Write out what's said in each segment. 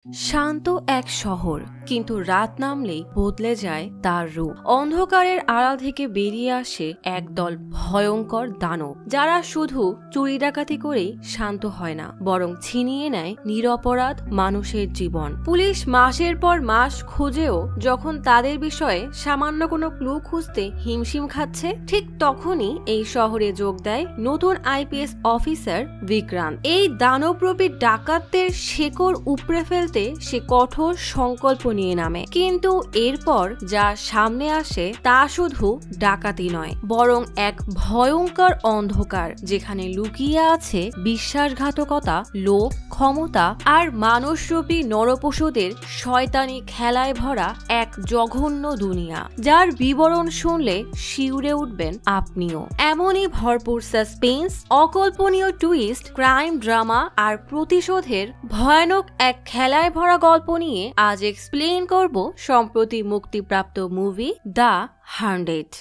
শান্ত এক শহর, কিন্তু রাত নামলেই বদলে যায় তার রূপ। অন্ধকারের আড়াল থেকে বেরিয়ে আসে একদল ভয়ঙ্কর দানব, যারা শুধু চুরি ডাকাতি করেই শান্ত হয় না, বরং ছিনিয়ে নেয় নিরপরাধ মানুষের জীবন। পুলিশ মাসের পর মাস খুঁজেও যখন তাদের বিষয়ে সামান্য কোনো ক্লু খুঁজতে হিমশিম খাচ্ছে, ঠিক তখনই এই শহরে যোগ দেয় নতুন আইপিএস অফিসার বিক্রান্ত। এই দানবরূপী ডাকাতদের শেকড় উপড়ে ফেলতে সে কঠোর সংকল্প নিয়ে নামে, কিন্তু এরপর যা সামনে আসে তা শুধু ডাকাতি নয়, বরং এক ভয়ঙ্কর অন্ধকার, যেখানে লুকিয়ে আছে বিশ্বাসঘাতকতা, লোভ, ক্ষমতা আর মানুষরূপী নরপশুদের শয়তানি খেলায় ভরা এক জঘন্য দুনিয়া, যার বিবরণ শুনলে শিউরে উঠবেন আপনিও। এমনই ভরপুর সাসপেন্স, অকল্পনীয় টুইস্ট, ক্রাইম ড্রামা আর প্রতিশোধের ভয়ানক এক খেলায় ভরা গল্প নিয়ে আজ এক্সপ্লেইন করব সম্প্রতি মুক্তিপ্রাপ্ত মুভি দ্য 100।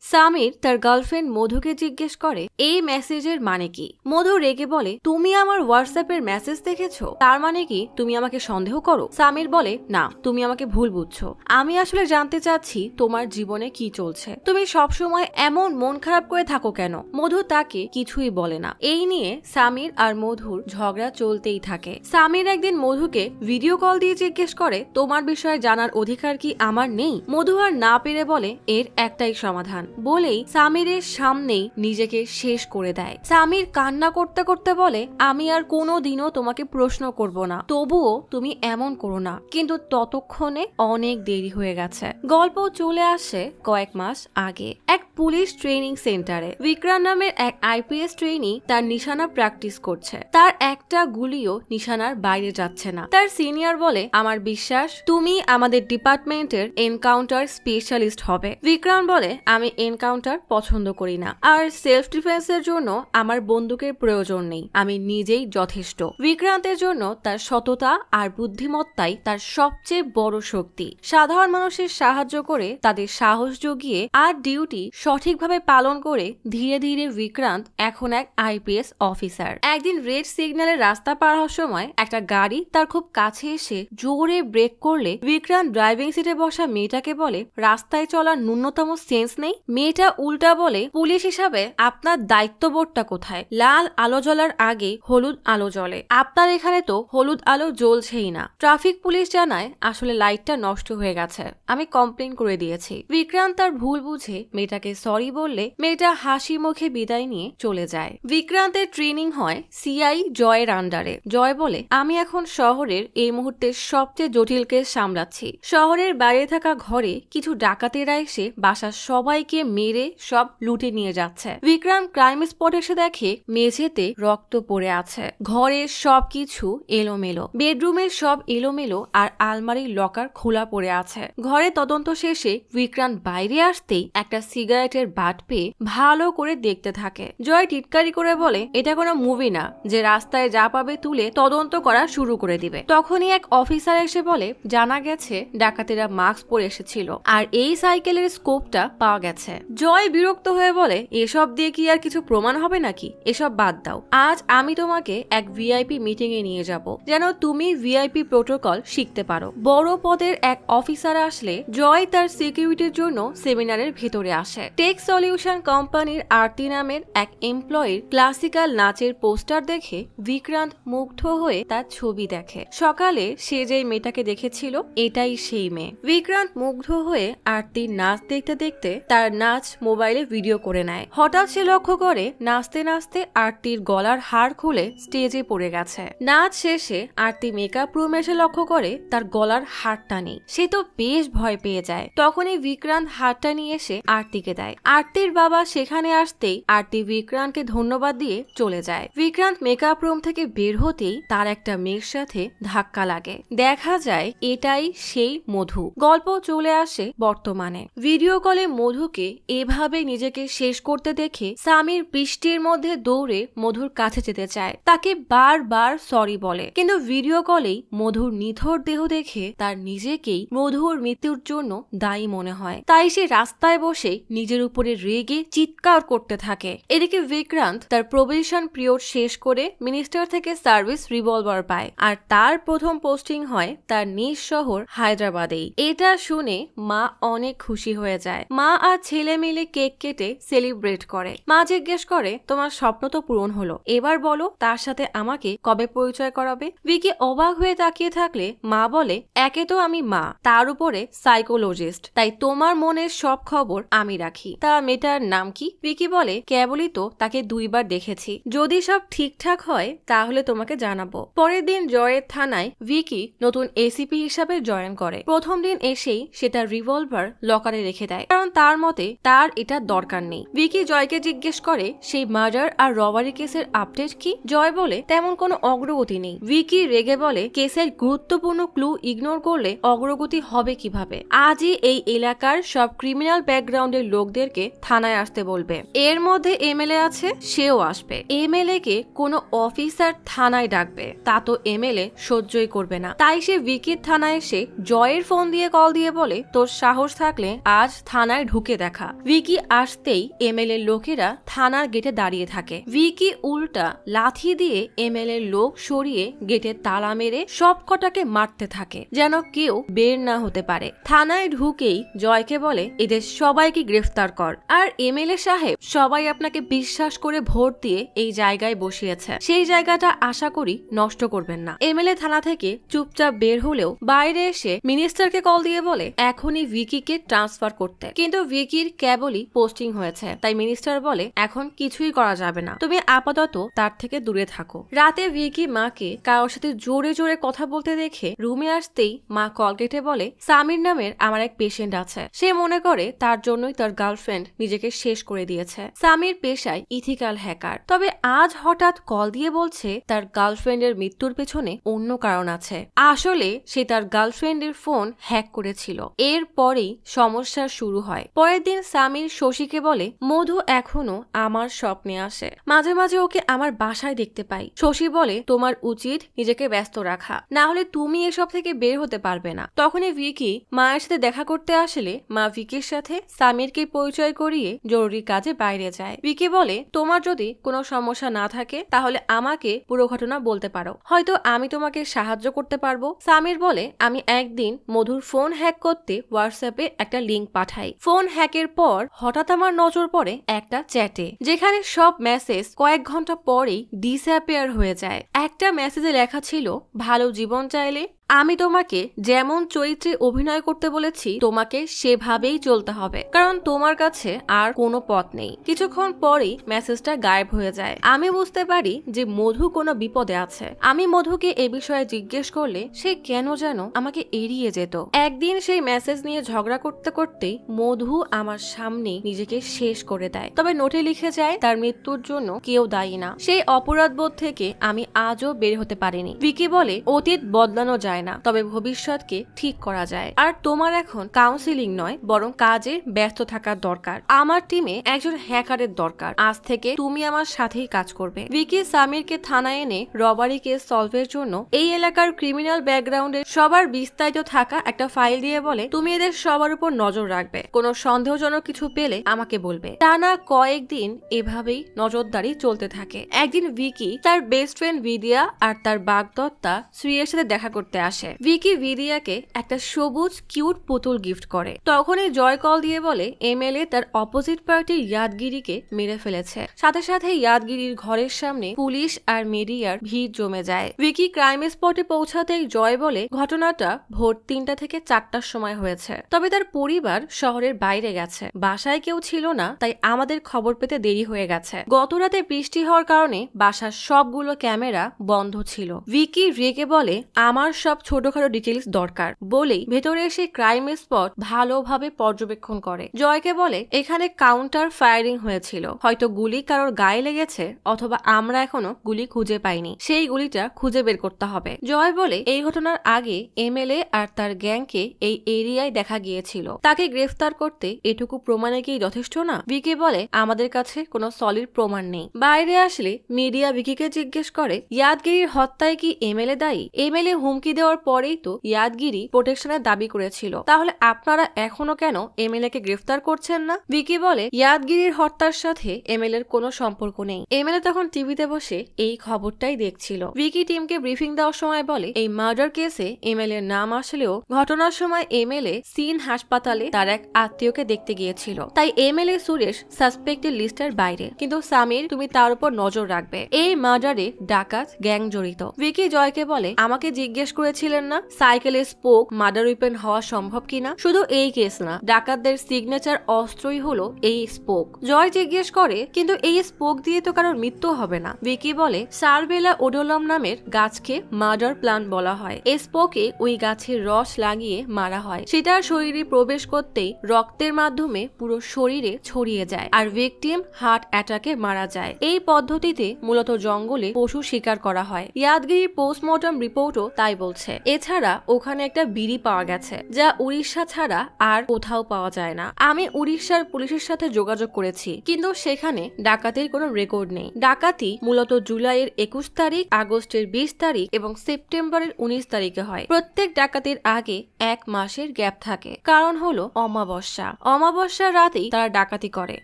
সামির তার গার্লফ্রেন্ড মধুকে জিজ্ঞেস করে এই মেসেজের মানে কি। মধু রেগে বলে, তুমি আমার হোয়াটসঅ্যাপের মেসেজ দেখেছো, তার মানে কি তুমি আমাকে সন্দেহ করো? সামির বলে, না, তুমি আমাকে ভুল বুঝছো, আমি আসলে জানতে চাচ্ছি তোমার জীবনে কি চলছে, তুমি সবসময় এমন মন খারাপ করে থাকো কেন? মধু তাকে কিছুই বলে না। এই নিয়ে সামির আর মধুর ঝগড়া চলতেই থাকে। সামির একদিন মধুকে ভিডিও কল দিয়ে জিজ্ঞেস করে, তোমার বিষয়ে জানার অধিকার কি আমার নেই? মধু আর না পেরে বলে, এর একটাই সমাধান, বলেই সামিরের সামনেই নিজেকে শেষ করে দেয়। সামির কান্না করতে করতে বলে, আমি আর কোনোদিনও তোমাকে প্রশ্ন করব না, তবুও তুমি এমন করো না। কিন্তু ততক্ষণে অনেক দেরি হয়ে গেছে। গল্প চলে আসে কয়েক মাস আগে এক পুলিশ ট্রেনিং সেন্টারে। বিক্রান্ত নামের এক আইপিএস ট্রেনি তার নিশানা প্র্যাকটিস করছে। তার একটা গুলিও নিশানার বাইরে যাচ্ছে না। তার সিনিয়র বলে, আমার বিশ্বাস তুমি আমাদের ডিপার্টমেন্টের এনকাউন্টার স্পেশালিস্ট হবে। বিক্রান্ত বলে, আমি এনকাউন্টার পছন্দ করি না, আর সেলফ ডিফেন্সের জন্য আমার বন্দুকের প্রয়োজন নেই, আমি নিজেই যথেষ্ট। বিক্রান্তের জন্য তার সততা আর বুদ্ধিমত্তাই তার সবচেয়ে বড় শক্তি। সাধারণ মানুষের সাহায্য করে, তাদের সাহস জুগিয়ে আর ডিউটি সঠিকভাবে পালন করে ধীরে ধীরে বিক্রান্ত এখন এক আইপিএস অফিসার। একদিন রেড সিগন্যালের রাস্তা পার হওয়ার সময় একটা গাড়ি তার খুব কাছে এসে জোরে ব্রেক করলে বিক্রান্ত ড্রাইভিং সিটে বসা মেয়েটাকে বলে, রাস্তায় চলার ন্যূনতম সেন্স নেই? মেয়েটা উল্টা বলে, পুলিশ হিসাবে আপনার দায়িত্ববোধটা কোথায়? লাল আলো জ্বলার আগে হলুদ আলো জ্বলে, আপনার এখানে তো হলুদ আলো জ্বলছেই না। ট্রাফিক পুলিশ জানায়, আসলে লাইটটা নষ্ট হয়ে গেছে, আমি কমপ্লেন করে দিয়েছি। বিক্রান্ত তার ভুল বুঝে মেয়েটাকে সরি বললে মেয়েটা হাসি মুখে বিদায় নিয়ে চলে যায়। বিক্রান্তের ট্রেনিং হয় সিআই জয়ের আন্ডারে। জয় বলে, আমি এখন শহরের এই মুহূর্তে সবচেয়ে জটিল কেস সামলাচ্ছি। শহরের বাইরে থাকা ঘরে কিছু ডাকাতেরা এসে বাসার সবাইকে মেরে সব লুটে নিয়ে যাচ্ছে। বিক্রান্ত ক্রাইম স্পট এসে দেখে মেঝেতে রক্ত পড়ে আছে, ঘরের সবকিছু এলোমেলো, বেডরুমের সব এলোমেলো আর আলমারির লকার খোলা পড়ে আছে। ঘরে তদন্ত শেষে বিক্রান্ত বাইরে আসতেই একটা সিগারেটের বাট পেয়ে ভালো করে দেখতে থাকে। জয় টিটকারি করে বলে, এটা কোনো মুভি না যে রাস্তায় যা পাবে তুলে তদন্ত করা শুরু করে দিবে। তখনই এক অফিসার এসে বলে, জানা গেছে ডাকাতেরা মাস্ক পরে এসেছিল আর এই সাইকেলের স্কোপটা পাওয়া গেছে। জয় বিরক্ত হয়ে বলে, এসব দিয়ে কি আর কিছু প্রমাণ হবে নাকি? এসব বাদ দাও, আজ আমি তোমাকে এক ভিআইপি মিটিং এ নিয়ে যাব, যেন তুমি ভিআইপি প্রোটোকল শিখতে পারো। বড় পদের এক অফিসার আসলে জয় তার সিকিউরিটির জন্য সেমিনারের ভেতরে আসে। টেক সলিউশন কোম্পানির আরতি নামের এক এমপ্লয়ির ক্লাসিক্যাল নাচের পোস্টার দেখে বিক্রান্ত মুগ্ধ হয়ে তার ছবি দেখে। সকালে সে যেই মেয়েটাকে দেখেছিল এটাই সেই মেয়ে। বিক্রান্ত মুগ্ধ হয়ে আরতির নাচ দেখতে দেখতে তার নাচ মোবাইলে ভিডিও করে নেয়। হঠাৎ সে লক্ষ্য করে নাচতে নাচতে আরতির গলার হার খুলে স্টেজে পড়ে গেছে। নাচ শেষে আরতি মেকআপ রুমে এসে লক্ষ্য করে তার গলার হারটা নেই। সে তো বেশ ভয় পেয়ে যায়। তখনই বিক্রান্ত হারটা নিয়ে এসে আরতিকে দেয়। আরতির বাবা সেখানে আসতেই আরতি বিক্রান্তকে ধন্যবাদ দিয়ে চলে যায়। বিক্রান্ত মেকআপ রুম থেকে বের হতেই তার একটা মেয়ের সাথে ধাক্কা লাগে। দেখা যায় এটাই সেই মধু। গল্প চলে আসে বর্তমানে। ভিডিও কলে মধুকে মধুকে এভাবে নিজেকে শেষ করতে দেখে সামির বৃষ্টির মধ্যে দৌড়ে মধুর কাছে যেতে চায়, তাকে বারবার সরি বলে, কিন্তু ভিডিও কলেই মধুর নিথর দেহ দেখে তার নিজেকেই মধুর মৃত্যুর জন্য দায়ী মনে হয়। তাই সে রাস্তায় বসে নিজের উপরে রেগে চিৎকার করতে থাকে। এদিকে বিক্রান্ত তার প্রবেশন পিরিয়ড শেষ করে মিনিস্টার থেকে সার্ভিস রিভলভার পায়, আর তার প্রথম পোস্টিং হয় তার নিজ শহর হায়দ্রাবাদেই। এটা শুনে মা অনেক খুশি হয়ে যায়। মা আর ছেলে মিলে কেক কেটে সেলিব্রেট করে। মা জিজ্ঞেস করে, তোমার স্বপ্ন তো পূরণ হলো, এবার বলো তার সাথে আমাকে কবে পরিচয় করাবে? ভিকি অবাক হয়ে তাকিয়ে থাকলে মা বলে, একে তো আমি মা, তার উপরে সাইকোলজিস্ট, তাই তোমার মনের সব খবর আমি রাখি। তা মেয়েটার নাম কি? ভিকি বলে, কেবলই তো তাকে 2 বার দেখেছি, যদি সব ঠিকঠাক হয় তাহলে তোমাকে জানাবো। পরের দিন জয়ের থানায় ভিকি নতুন এসিপি হিসাবে জয়েন করে। প্রথম দিন এসেই সে তার রিভলভার লকারে রেখে দেয়, কারণ তার মতে তার এটা দরকার নেই। ভিকি জয়কে জিজ্ঞেস করে সেই মার্ডার আর রবারি কেসের আপডেট কি? জয় বলে, তেমন কোনো অগ্রগতি নেই। ভিকি রেগে বলে, কেসের গুরুত্বপূর্ণ ক্লু ইগনোর করলে অগ্রগতি হবে কিভাবে? আজই এই এলাকার সব ক্রিমিনাল ব্যাকগ্রাউন্ডের লোকদেরকে থানায় আসতে বলবে। এর মধ্যে এমএলএ আছে, সেও আসবে। এমএলএ কে কোনো অফিসার থানায় ডাকবে, তা তো এমএলএ সহ্যই করবে না। তাই সে ভিকির থানায় এসে জয়ের ফোন দিয়ে কল দিয়ে বলে, তোর সাহস থাকলে আজ থানায় ঢুকে দেখা। ভিকি আসতেই এমএলএ লোকেরা থানার গেটে দাঁড়িয়ে থাকে। ভিকি উল্টা লাথি দিয়ে এমএলএ লোক সরিয়ে গেটে তালা মেরে সব কটাকে মারতে থাকে, যেন কেউ বের না হতে পারে। থানায় ঢুকেই জয়কে বলে, এদের সবাইকে গ্রেফতার কর, আর এমএলএ সাহেব সবাই আপনাকে বিশ্বাস করে ভোট দিয়ে এই জায়গায় বসিয়েছে, সেই জায়গাটা আশা করি নষ্ট করবেন না। এমএলএ থানা থেকে চুপচাপ বের হলেও বাইরে এসে মিনিস্টারকে কল দিয়ে বলে এখনই ভিকিকে ট্রান্সফার করতে, কিন্তু ভিকির কেবলই পোস্টিং হয়েছে, তাই মিনিস্টার বলে এখন কিছুই করা যাবে না, তুমি আপাতত তার থেকে দূরে থাকো। রাতে ভিকি মাকে কারোর সাথে জোরে জোরে কথা বলতে দেখে রুমে আসতেই মা কল কেটে বলে, সামির নামের আমার এক পেশেন্ট আছে, সে মনে করে তার জন্যই তার গার্লফ্রেন্ড নিজেকে শেষ করে দিয়েছে। সামির পেশায় ইথিক্যাল হ্যাকার, তবে আজ হঠাৎ কল দিয়ে বলছে তার গার্লফ্রেন্ডের মৃত্যুর পেছনে অন্য কারণ আছে। আসলে সে তার গার্লফ্রেন্ডের ফোন হ্যাক করেছিল। এরপরেই সমস্যা শুরু হয়। পরের দিন সামির শশীকে বলে, মধু এখনো আমার স্বপ্নে আসে, মাঝে মাঝে ওকে আমার বাসায় দেখতে পাই। শশী বলে, তোমার উচিত নিজেকে ব্যস্ত রাখা, না হলে তুমি এসব থেকে বের হতে পারবে না। তখনই ভিকি মায়ের সাথে দেখা করতে আসলে মা ভিকির সাথে সামিরকে পরিচয় করিয়ে জরুরি কাজে বাইরে যায়। ভিকি বলে, তোমার যদি কোনো সমস্যা না থাকে তাহলে আমাকে পুরো ঘটনা বলতে পারো, হয়তো আমি তোমাকে সাহায্য করতে পারবো। সামির বলে, আমি একদিন মধুর ফোন হ্যাক করতে হোয়াটসঅ্যাপে একটা লিঙ্ক পাঠাই। ফোন হ্যাকের পর হঠাৎ আমার নজর পড়ে একটা চ্যাটে, যেখানে সব মেসেজ কয়েক ঘন্টা পরেই ডিসঅ্যাপিয়ার হয়ে যায়। একটা মেসেজে লেখা ছিল, ভালো জীবন চাইলে আমি তোমাকে যেমন চরিত্রে অভিনয় করতে বলেছি তোমাকে সেভাবেই চলতে হবে, কারণ তোমার কাছে আর কোনো পথ নেই। কিছুক্ষণ পরেই মেসেজটা গায়েব হয়ে যায়। আমি বুঝতে পারি যে মধু কোনো বিপদে আছে। আমি মধুকে এ বিষয়ে জিজ্ঞেস করলে সে কেন যেন আমাকে এড়িয়ে যেত। একদিন সেই মেসেজ নিয়ে ঝগড়া করতে করতেই মধু আমার সামনে নিজেকে শেষ করে দেয়, তবে নোটে লিখে যায় তার মৃত্যুর জন্য কেউ দায়ী না। সেই অপরাধবোধ থেকে আমি আজও বের হতে পারিনি। ভিকি বলে, অতীত বদলানো যায় না, তবে ভবিষ্যৎকে ঠিক করা যায়। আর তোমার এখন কাউন্সিলিং নয়, বরং কাজে ব্যস্ত থাকার দরকার। আমার টিমে একজন হ্যাকারের দরকার, আজ থেকে তুমি আমার সাথেই কাজ করবে। ভিকি সামিরকে থানায় এনে রবারি কেস সলভের জন্য এই এলাকার ক্রিমিনাল ব্যাকগ্রাউন্ডের সবার বিস্তারিত থাকা একটা ফাইল দিয়ে বলে, তুমি এদের সবার উপর নজর রাখবে, কোনো সন্দেহজনক কিছু পেলে আমাকে বলবে। টানা কয়েকদিন এভাবেই নজরদারি চলতে থাকে। একদিন ভিকি তার বেস্ট ফ্রেন্ড বিদিয়া আর তার বাগদত্তা শ্রীয়ের সাথে দেখা করতে আসে। ভিকি বিদিয়াকে একটা সবুজ কিউট পুতুল গিফট করে। তখনই জয় কল দিয়ে বলে, এমএলএ তার অপোজিট পার্টির ইয়াদগিরিকে মেরে ফেলেছে। সাথে সাথে ইয়াদগিরির ঘরের সামনে পুলিশ আর মিডিয়ার ভিড় জমে যায়। ভিকি ক্রাইম স্পটে পৌঁছাতেই জয় বলে, ঘটনাটা ভোর 3টা থেকে 4টার সময় হয়েছে, তবে তার পরিবার শহরের বাইরে গেছে, বাসায় কেউ ছিল না, তাই আমাদের খবর পেতে দেরি হয়ে গেছে। গত রাতে বৃষ্টি হওয়ার কারণে বাসার সবগুলো ক্যামেরা বন্ধ ছিল। ভিকি রেগে বলে, আমার সব সব ছোটখাটো ডিটেইলস দরকার বলেই ভেতরে এসে ক্রাইম স্পট ভালোভাবে পর্যবেক্ষণ করে। জয়কে বলে এখানে কাউন্টার ফায়ারিং হয়েছিল, হয়তো গুলি কারোর গায়ে লেগেছে অথবা আমরা এখনো গুলি খুঁজে পাইনি, সেই গুলিটা খুঁজে বের করতে হবে। জয় বলে এই ঘটনার আগে এমএলএ আর তার গ্যাংকে এই এরিয়ায় দেখা গিয়েছিল, তাকে গ্রেফতার করতে এটুকু প্রমাণে কি যথেষ্ট না? ভিকি বলে আমাদের কাছে কোনো সলিড প্রমাণ নেই। বাইরে আসলে মিডিয়া ভিকিকে জিজ্ঞেস করে ইয়াদগিরির হত্যায় কি এমএলএ দায়ী? এমএলএ হুমকি দেওয়ার পরেই তো ইয়াদগিরি প্রোটেকশনের দাবি করেছিল, তাহলে আপনারা এখনো কেন এমএলএ কে গ্রেফতার করছেন না? ভিকি বলে ইয়াদগিরির হত্যার সাথে এমএলএ এর কোনো সম্পর্ক নেই। এমএলএ তখন টিভিতে বসে এই খবরটাই দেখছিল। ভিকি টিমকে ব্রিফিং দেওয়ার সময় বলে এই মার্ডার কেসে এমএলএ এর নাম আসলেও ঘটনার সময় এমএলএ সিন হাসপাতালে তার এক আত্মীয়কে দেখতে গিয়েছিল, তাই এমএলএ সুরেশ সাসপেক্টের লিস্টের বাইরে। কিন্তু সামির তুমি তার উপর নজর রাখবে, এই মার্ডারে ডাকাত গ্যাং জড়িত। ভিকি জয়কে বলে আমাকে জিজ্ঞেস করেছিলেন না সাইকেলে স্পোক মার্ডার উইপেন হওয়া সম্ভব কিনা? শুধু এই কেস না, ডাকাতদের সিগনেচার অস্ত্রই হলো এই স্পোক। জয় জিজ্ঞেস করে কিন্তু এই স্পোক দিয়ে তো কারোর মৃত্যু হবে না। ভিকি বলে সারবেলা ওডোলম নামের গাছকে মার্ডার প্লান্ট বলা হয়, এই স্পোকে ওই গাছের রস লাগিয়ে মারা হয়, সেটার শরীরে প্রবেশ করতেই রক্তের মাধ্যমে পুরো শরীরে ছড়িয়ে যায় আর ভিকটিম হার্ট অ্যাটাকে মারা যায়। এই পদ্ধতিতে মূলত জঙ্গলে পশু শিকার করা হয়। ইয়াদগিরি পোস্টমর্টম রিপোর্টও তাই বলছে। এছাড়া ওখানে একটা বিড়ি পাওয়া গেছে যা উড়িষ্যা ছাড়া আর কোথাও পাওয়া যায় না। আমি উড়িষ্যার পুলিশের সাথে যোগাযোগ করেছি, কিন্তু সেখানে ডাকাতির কোনো রেকর্ড নেই। ডাকাতি মূলত জুলাইয়ের 21 তারিখ, আগস্টের 20 তারিখ এবং সেপ্টেম্বরের 19 তারিখে হয়। প্রত্যেক ডাকাতির আগে এক মাসের গ্যাপ থাকে, কারণ হলো অমাবস্যা। অমাবস্যার রাতেই তারা ডাকাতি করে।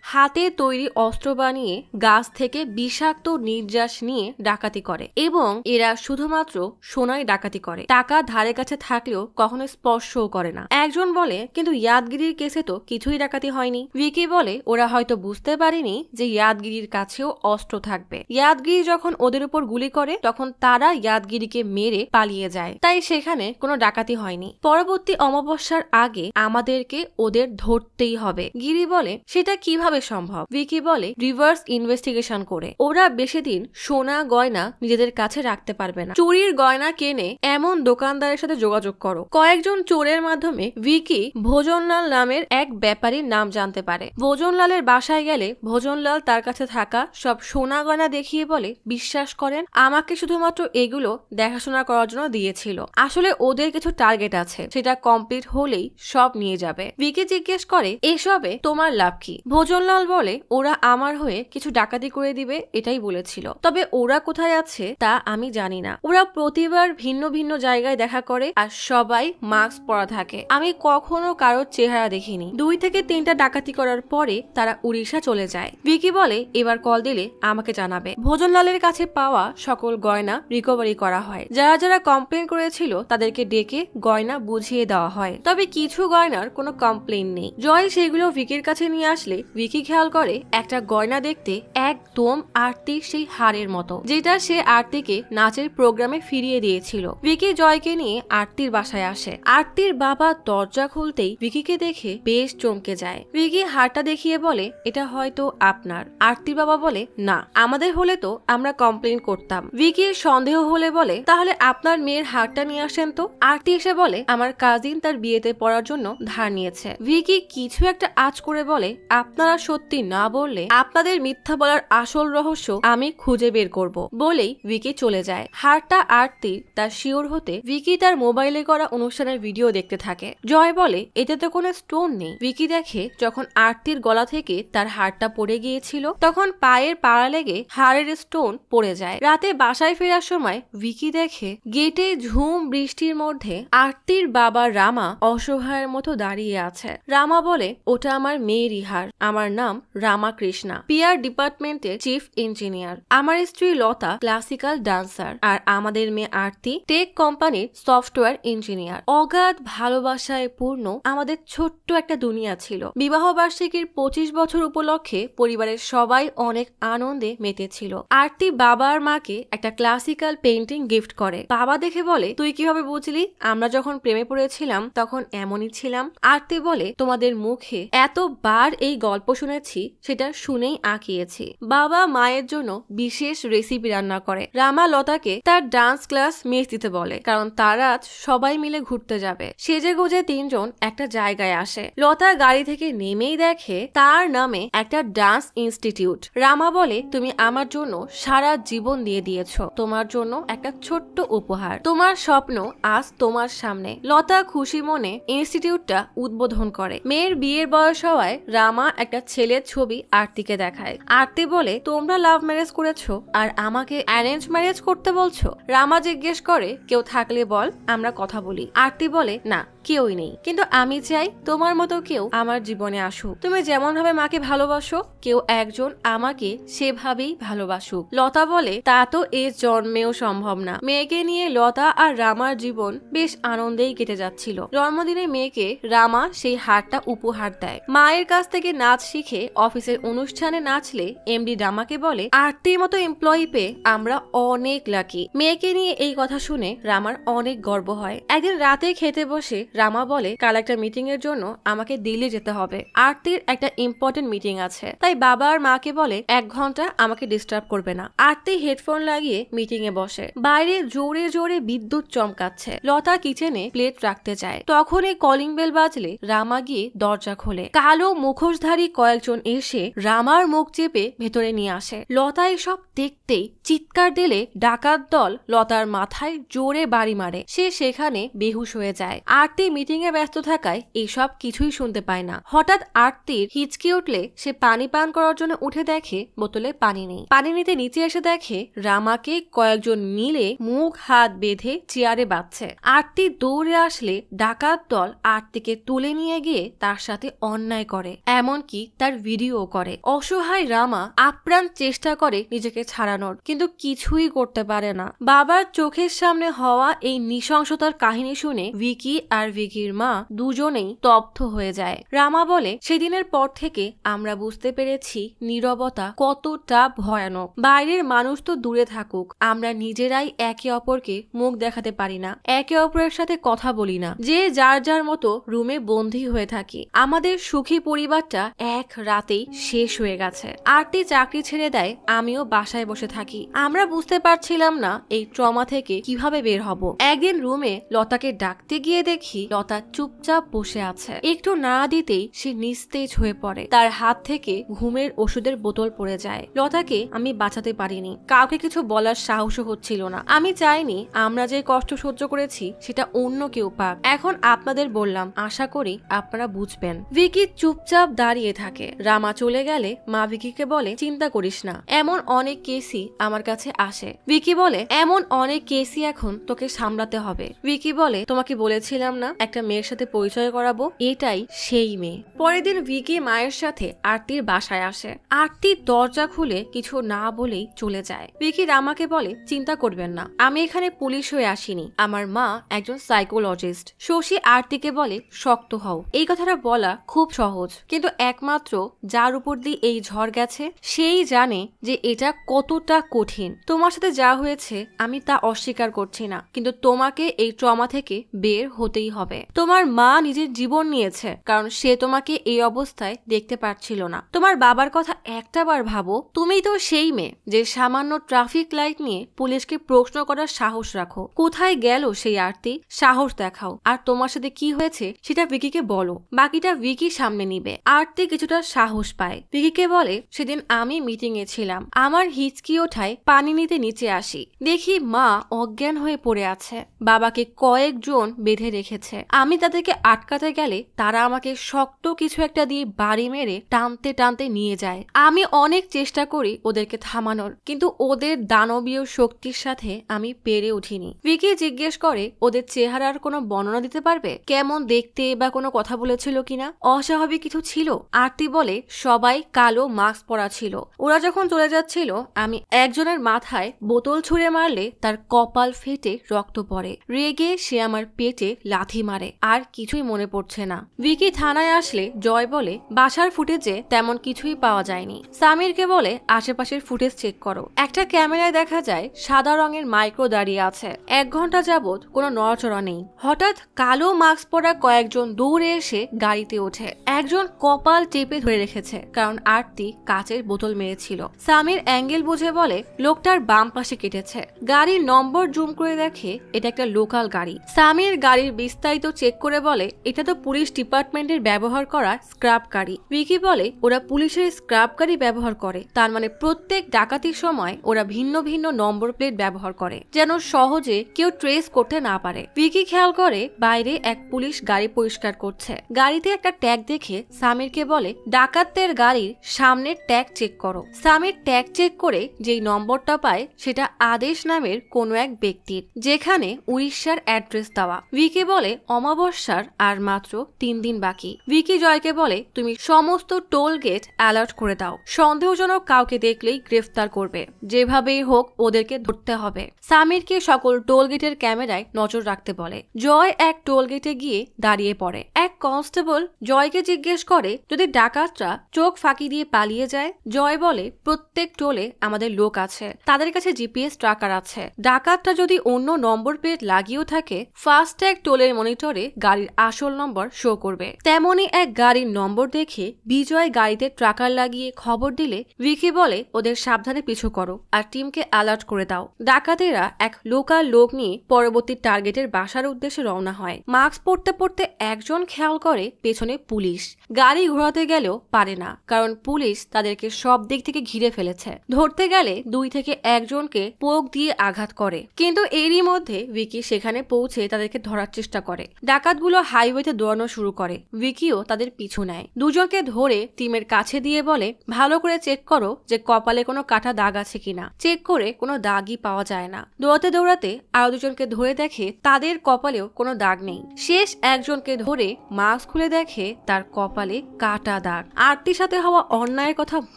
হাতে তৈরি অস্ত্র বানিয়ে গাছ থেকে বিষাক্ত নির্যাস নিয়ে ডাকাতি করে এবং এরা শুধুমাত্র সোনায় ডাকাতি করে, টাকা ধারে কাছে থাকলেও কখনো স্পর্শও করে না। একজন বলে কিন্তু ইয়াদগিরির কেসে তো কিছুই ডাকাতি হয়নি। ভিকি বলে ওরা হয়তো বুঝতে পারেনি যে ইয়াদগিরির কাছেও অস্ত্র থাকবে। ইয়াদগিরি যখন ওদের উপর গুলি করে তখন তারা ইয়াদগিরিকে মেরে পালিয়ে যায়, তাই সেখানে কোনো ডাকাতি হয়নি। পরবর্তী অমাবস্যার আগে আমাদেরকে ওদের ধরতেই হবে। গিরি বলে সেটা কিভাবে সম্ভব? ভিকি বলে রিভার্স ইনভেস্টিগেশন করে। ওরা বেশি দিন সোনা গয়না নিজেদের কাছে রাখতে পারবে না, চুরির গয়না কেনে এমন দোকানদারের সাথে যোগাযোগ করো। কয়েকজন চোরের মাধ্যমে ভিকি ভোজনলাল নামের এক ব্যাপারীর নাম জানতে পারে। ভোজনলালের বাসায় গেলে ভোজনলাল তার কাছে থাকা সব সোনা গয়না দেখিয়ে বলে বিশ্বাস করেন আমাকে শুধুমাত্র এগুলো দেখাশোনা করার জন্য দিয়েছিল, আসলে ওদের কিছু টার্গেট আছে, সেটা কমপ্লিট হলেই সব নিয়ে যাবে। ভিকি জিজ্ঞেস করে এসবে তোমার লাভ কি? ভোজনলাল বলে ওরা আমার হয়ে কিছু ডাকাতি করে দিবে এটাই বলেছিল, তবে ওরা কোথায় আছে তা আমি জানি না। ওরা প্রতিবার ভিন্ন ভিন্ন জায়গায় দেখা করে আর সবাই মাস্ক পরা থাকে, আমি কখনো কারোর চেহারা দেখিনি। 2 থেকে 3টা ডাকাতি করার পরে তারা উড়িষ্যা চলে যায়। ভিকি বলে এবার কল দিলে আমাকে জানাবে। ভোজনলালের কাছে পাওয়া সকল গয়না রিকভারি করা হয়, যারা যারা কমপ্লেন করেছিল তাদেরকে ডেকে গয়না বুঝিয়ে দেওয়া হয়, তবে কিছু গয়নার কোনো কমপ্লেন নেই। জয় সেগুলো ভিকির কাছে নিয়ে আসলে ভিকি খেয়াল করে একটা গয়না দেখতে একদম আরতির সেই হারের মতো, যেটা সে আরতিকে নাচের প্রোগ্রামে ফিরিয়ে দিয়েছিল। ভিকি জয়কে নিয়ে আরতির বাসায় আসে। আরতির বাবা দরজা খুলতেই ভিকিকে দেখে বেশ চমকে যায়। ভিকি হারটা দেখিয়ে বলে এটা হয়তো আপনার। আরতির বাবা বলে না, আমাদের হলে তো আমরা কমপ্লেন করতাম। ভিকির সন্দেহ হলে বলে তাহলে আপনার মেয়ের হারটা নিয়ে আসেন তো। আরতি এসে বলে আমার কাজিন তার বিয়েতে পড়ার জন্য ধার নিয়েছে। ভিকি কিছু একটা আঁচ করে বলে আপনারা সত্যি না বললে আপনাদের মিথ্যা বলার আসল রহস্য আমি খুঁজে বের করব। বলেই ভিকি চলে যায়। হারটা আরতি তার শিওর হতে ভিকি তার মোবাইলে করা অনুষ্ঠানের ভিডিও দেখতে থাকে। জয় বলে এতে তো কোনো স্টোন নেই। ভিকি দেখে যখন আরতির গলা থেকে তার হারটা পড়ে গিয়েছিল তখন পায়ের পাড়া লেগে হারের স্টোন পড়ে যায়। রাতে বাসায় ফেরার সময় ভিকি দেখে গেটে ঝুম বৃষ্টির মধ্যে আরতির বাবা রামা অসহায়ের মতো দাঁড়িয়ে আছে। রামা বলে ওটা আমার মেয়েরই হার, আমার নাম রামা কৃষ্ণা, পিআর ডিপার্টমেন্টের চিফ ইঞ্জিনিয়ার। আমার স্ত্রী লতা ক্লাসিক্যাল ডান্সার আর আমাদের মেয়ে আরতি টেক কোম্পানির সফটওয়্যার ইঞ্জিনিয়ার। অগাধ ভালোবাসায় পূর্ণ আমাদের ছোট্ট একটা দুনিয়া ছিল। বিবাহ বার্ষিকীর 25 বছর উপলক্ষে পরিবারের সবাই অনেক আনন্দে মেতেছিল। আরতি বাবা আর মাকে একটা ক্লাসিক্যাল পেইন্টিং গিফট করে। বাবা দেখে বলে তুই কিভাবে বুঝলি? আমরা যখন প্রেমে পড়েছিলাম তখন এমনই ছিলাম। আরতি বলে তোমাদের মুখে এতবার এই গল্প শুনেছি সেটা শুনেই আঁকিয়েছি। বাবা মায়ের জন্য বিশেষ রেসিপি রান্না করে। রামা লতাকে তার ডান্স ক্লাস মিস দিতে বলে। কারণ তারা আজ সবাই মিলে ঘুরতে যাবে। সেজে গুজে তিনজন একটা জায়গায় আসে। লতা গাড়ি থেকে নেমেই দেখে তার নামে একটা ডান্স ইনস্টিটিউট। রামা বলে, তুমি আমার জন্য সারা জীবন দিয়ে দিয়েছো, তোমার জন্য একটা ছোট্ট উপহার, তোমার স্বপ্ন আজ তোমার সামনে। লতা খুশি মনে ইনস্টিটিউটটা উদ্বোধন করে। মেয়ের বিয়ের বয়স হওয়ায় রামা একটা ছেলের ছবি আরতিকে দেখায়। আরতি বলে, তোমরা লাভ ম্যারেজ করেছো আর আমাকে অ্যারেঞ্জ ম্যারেজ করতে বলছো? রামা জিজ্ঞেস করে, কেউ থাকলে বল, আমরা কথা বলি। আরতি বলে, না কেউই নেই, কিন্তু আমি চাই তোমার মতো কেউ আমার জীবনে আসুক। তুমি যেমন ভাবে মাকে ভালোবাসো, কেউ একজন আমাকে সেভাবেই ভালোবাসুক। লতা বলে, তা তো এ জন্মেও সম্ভব না। মেয়েকে নিয়ে লতা আর রামার জীবন বেশ আনন্দেই কেটে যাচ্ছিল। জন্মদিনে মেয়েকে রামা সেই হারটা উপহার দেয়। মায়ের কাছ থেকে নাচ শিখে অফিসের অনুষ্ঠানে নাচলে এমডি রামাকে বলে, আরতির মতো এমপ্লয়ি পেয়ে আমরা অনেক লাকি। মেয়েকে নিয়ে এই কথা শুনে রামার অনেক গর্ব হয়। একদিন রাতে খেতে বসে রামা বলে, কাল একটা মিটিং এর জন্য আমাকে দিল্লি যেতে হবে। আরতির একটা ইম্পর্টেন্ট মিটিং আছে, তাই বাবা আর মাকে বলে 1 ঘন্টা আমাকে ডিস্টার্ব করবে না। আরতি হেডফোন লাগিয়ে মিটিং এ বসে। বাইরে জোরে জোরে বিদ্যুৎ চমকাচ্ছে। লতা কিচেনে প্লেট রাখতে যায়। তখনই কলিং বেল বাজলে রামা গিয়ে দরজা খোলে। কালো মুখোশধারী কয়েকজন এসে রামার মুখ চেপে ভেতরে নিয়ে আসে। লতা এসব দেখতেই চিৎকার দিলে ডাকাত দল লতার মাথায় জোরে বাড়ি মারে। সে সেখানে বেহুশ হয়ে যায়। আরতি মিটিং এ ব্যস্ত থাকায় এসব কিছুই শুনতে পায় না। হঠাৎ আরতির হিচকি উঠলে সে পানি পান করার জন্য উঠে দেখে বোতলে পানি নেই। পানি নিতে নিচে এসে দেখে রামাকে কয়েকজন মিলে মুখ হাত বেঁধে চেয়ারে বাঁধছে। আরতি দৌড়ে আসলে ডাকাত দল আরতিকে তুলে নিয়ে গিয়ে তার সাথে অন্যায় করে, এমনকি তার ভিডিও করে। অসহায় রামা আপ্রাণ চেষ্টা করে নিজেকে ছাড়ানোর, কিন্তু কিছুই করতে পারে না। বাবার চোখের সামনে হওয়া এই নৃশংসতার কাহিনী শুনে ভিকি আর ভিকির মা দুজনেই স্তব্ধ হয়ে যায়। রামা বলে, সেদিনের পর থেকে আমরা বুঝতে পেরেছি নীরবতা কতটা ভয়ানক। বাইরের মানুষ তো দূরে থাকুক, আমরা নিজেরাই একে অপরকে মুখ দেখাতে পারি না, একে অপরের সাথে কথা বলি না, যে যার যার মতো রুমে বন্দী হয়ে থাকি। আমাদের সুখী পরিবারটা এক রাতেই শেষ হয়ে গেছে। আরতি চাকরি ছেড়ে দেয়, আমিও বাসায় বসে থাকি। আমরা বুঝতে পারছিলাম না এই ট্রমা থেকে কিভাবে বের হব। একদিন রুমে লতাকে ডাকতে গিয়ে দেখি লতা চুপচাপ বসে আছে। একটু না দিতেই সে নিস্তেজ হয়ে পড়ে। তার হাত থেকে ঘুমের ওষুধের বোতল পড়ে যায়। লতাকে আমি বাঁচাতে পারিনি, কাউকে কিছু বলার সাহসও হচ্ছিল না। আমি চাইনি আমরা যে কষ্ট সহ্য করেছি সেটা অন্য কেউ পাক। এখন আপনাদের বললাম, আশা করি আপনারা বুঝবেন। ভিকি চুপচাপ দাঁড়িয়ে থাকে। রামা চলে গেলে মা ভিকিকে বলে, চিন্তা করিস না, এমন অনেক কেসই আমার কাছে আসে। ভিকি বলে, এমন অনেক কেসই এখন তোকে সামলাতে হবে। ভিকি বলে, তোমাকে বলেছিলাম না একটা মেয়ের সাথে পরিচয় করাবো, এটাই সেই মেয়ে। পরের দিন ভিকি মায়ের সাথে আরতির বাসায় আসে। আরতি দরজা খুলে কিছু না বলেই চলে যায়। ভিকি রামাকে বলে, চিন্তা করবেন না, আমি এখানে পুলিশ হয়ে আসিনি, আমার মা একজন সাইকোলজিস্ট। শশী আরতিকে বলে, শক্ত হও। এই কথাটা বলা খুব সহজ, কিন্তু একমাত্র যার উপর দিয়ে এই ঝড় গেছে সেই জানে যে এটা কতটা কঠিন। তোমার সাথে যা হয়েছে আমি তা অস্বীকার করছি না, কিন্তু তোমাকে এই ট্রমা থেকে বের হতেই হবে। তোমার মা নিজের জীবন নিয়েছে কারণ সে তোমাকে এই অবস্থায় দেখতে পারছিল না। তোমার বাবার কথা একটাবার ভাবো, তুমি তো সেই মেয়ে যে সামান্য ট্রাফিক লাইট নিয়ে পুলিশকে প্রশ্ন করার সাহস রাখো। কোথায় গেল সেই আরতি? সাহস দেখাও, আর তোমার সাথে কি হয়েছে সেটা ভিকিকে বলো, বাকিটা ভিকি সামনে নিবে। আরতি কিছুটা সাহস পায়। ভিকিকে বলে, সেদিন আমি মিটিং এ ছিলাম, আমার হিচকি ওঠায় পানি নিতে নিচে আসি, দেখি মা অজ্ঞান হয়ে পড়ে আছে। বাবাকে কয়েকজন বেঁধে রেখেছে। আমি তাদেরকে আটকাতে গেলে তারা আমাকে শক্ত কিছু একটা দিয়ে বাড়ি মেরে টানতে টানতে নিয়ে যায়। আমি অনেক চেষ্টা করি ওদেরকে থামানোর, কিন্তু ওদের দানবীয় শক্তির সাথে আমি পেরে উঠিনি। ভিকি জিজ্ঞেস করে, ওদের চেহারার কোনো বর্ণনা দিতে পারবে? কেমন দেখতে বা কোনো কথা বলেছিল কিনা? অস্বাভাবিক কিছু ছিল? আরতি বলে, সবাই কালো মাস্ক পরা ছিল। ওরা যখন চলে যাচ্ছিল আমি একজনের মাথায় বোতল ছুঁড়ে মারলে তার কপাল ফেটে রক্ত পড়ে। রেগে সে আমার পেটে লাথি লাথি মারে। আর কিছুই মনে পড়ছে না। ভিকি থানায় আসলে জয় বলে বাসার ফুটেজে তেমন কিছুই পাওয়া যায়নি। সামিরকে বলে আশেপাশের ফুটেজ চেক করো। একটা ক্যামেরায় দেখা যায় সাদা রঙের মাইক্রো দাঁড়িয়ে আছে। 1 ঘন্টা যাবত কোনো নড়াচড়া নেই। হঠাৎ কালো মাস্ক পরা কয়েকজন দৌড়ে এসে গাড়িতে ওঠে। একজন কপাল টেপে ধরে রেখেছে, কারণ আরতি কাচের বোতল মেরেছিল। সামির অ্যাঙ্গেল বুঝে বলে লোকটার বাম পাশে কেটেছে। গাড়ির নম্বর জুম করে দেখে এটা একটা লোকাল গাড়ি। সামির গাড়ির বিস্তারিত চেক করে বলে এটা তো পুলিশ ডিপার্টমেন্টের ব্যবহার করা স্ক্র্যাপ গাড়ি। ভিকি বলে ওরা পুলিশের স্ক্র্যাপ গাড়ি ব্যবহার করে, তার মানে প্রত্যেক ডাকাতির সময় ওরা ভিন্ন ভিন্ন নম্বর প্লেট ব্যবহার করে, যেন সহজে কেউ ট্রেস করতে না পারে। ভিকি খেয়াল করে বাইরে এক পুলিশ গাড়ি পরিষ্কার করছে। গাড়িতে একটা ট্যাগ দেখে সামিরকে বলে ডাকাতদের গাড়ির সামনের ট্যাগ চেক করো। সামির ট্যাগ চেক করে যেই নম্বরটা পায় সেটা আদেশ নামের কোনো এক ব্যক্তির, যেখানে উড়িষ্যার অ্যাড্রেস দেওয়া। ভিকি বলে অমাবস্যার আর মাত্র 3 দিন বাকি। ভিকি জয়কে বলে তুমি সমস্ত টোল গেট অ্যালার্ট করে দাও। সন্দেহজনক কাউকে দেখলেই গ্রেফতার করবে, যেভাবেই হোক ওদেরকে ধরতে হবে। সামিরকে সকল টোল গেটের ক্যামেরায় নজর রাখতে বলে। জয় এক টোল গেটে গিয়ে দাঁড়িয়ে পড়ে। এক কনস্টেবল জয়কে জিজ্ঞেস করে যদি ডাকাতরা চোখ ফাঁকি দিয়ে পালিয়ে যায়। জয় বলে প্রত্যেক টোলে আমাদের লোক আছে, তাদের কাছে জিপিএস ট্র্যাকার আছে। ডাকাতরা যদি অন্য নম্বর প্লেট লাগিয়েও থাকে, ফাস্ট্যাগ টোলের মনিটরে গাড়ির আসল নম্বর শো করবে। তেমনি এক গাড়ির নম্বর দেখে বিজয় গাড়িতে ট্র্যাকার লাগিয়ে খবর দিলে ভিকি বলে ওদের সাবধানে পিছু করো আর টিমকে অ্যালার্ট করে দাও। ডাকাতেরা এক লোকাল লোক নিয়ে পরবর্তী টার্গেটের বাসার উদ্দেশ্যে রওনা হয়। মাস্ক পরতে পরতে একজন খেয়াল করে পেছনে পুলিশ। গাড়ি ঘোরাতে গেলেও পারে না, কারণ পুলিশ তাদেরকে সব দিক থেকে ঘিরে ফেলেছে। ধরতে গেলে 2 থেকে 1 জনকে পোক দিয়ে আঘাত করে, কিন্তু এরই মধ্যে ভিকি সেখানে পৌঁছে তাদেরকে ধরার চেষ্টা করে। ডাকাতগুলো হাইওয়েতে দৌড়ানো শুরু করে। ভিকিও তাদের পিছু নেয়। 2 জনকে ধরে টিমের কাছে দিয়ে বলে ভালো করে চেক করো যে কপালে কোনো কাটা দাগ আছে কিনা। চেক করে কোনো দাগই পাওয়া যায় না। দৌড়াতে দৌড়াতে আরো 2 জনকে ধরে দেখে তাদের কপালেও কোনো দাগ নেই। শেষ একজনকে ধরে মাস্ক খুলে দেখে তার কপালে কাটা দাগ। আরতির সাথে হওয়া অন্যায়ের কথা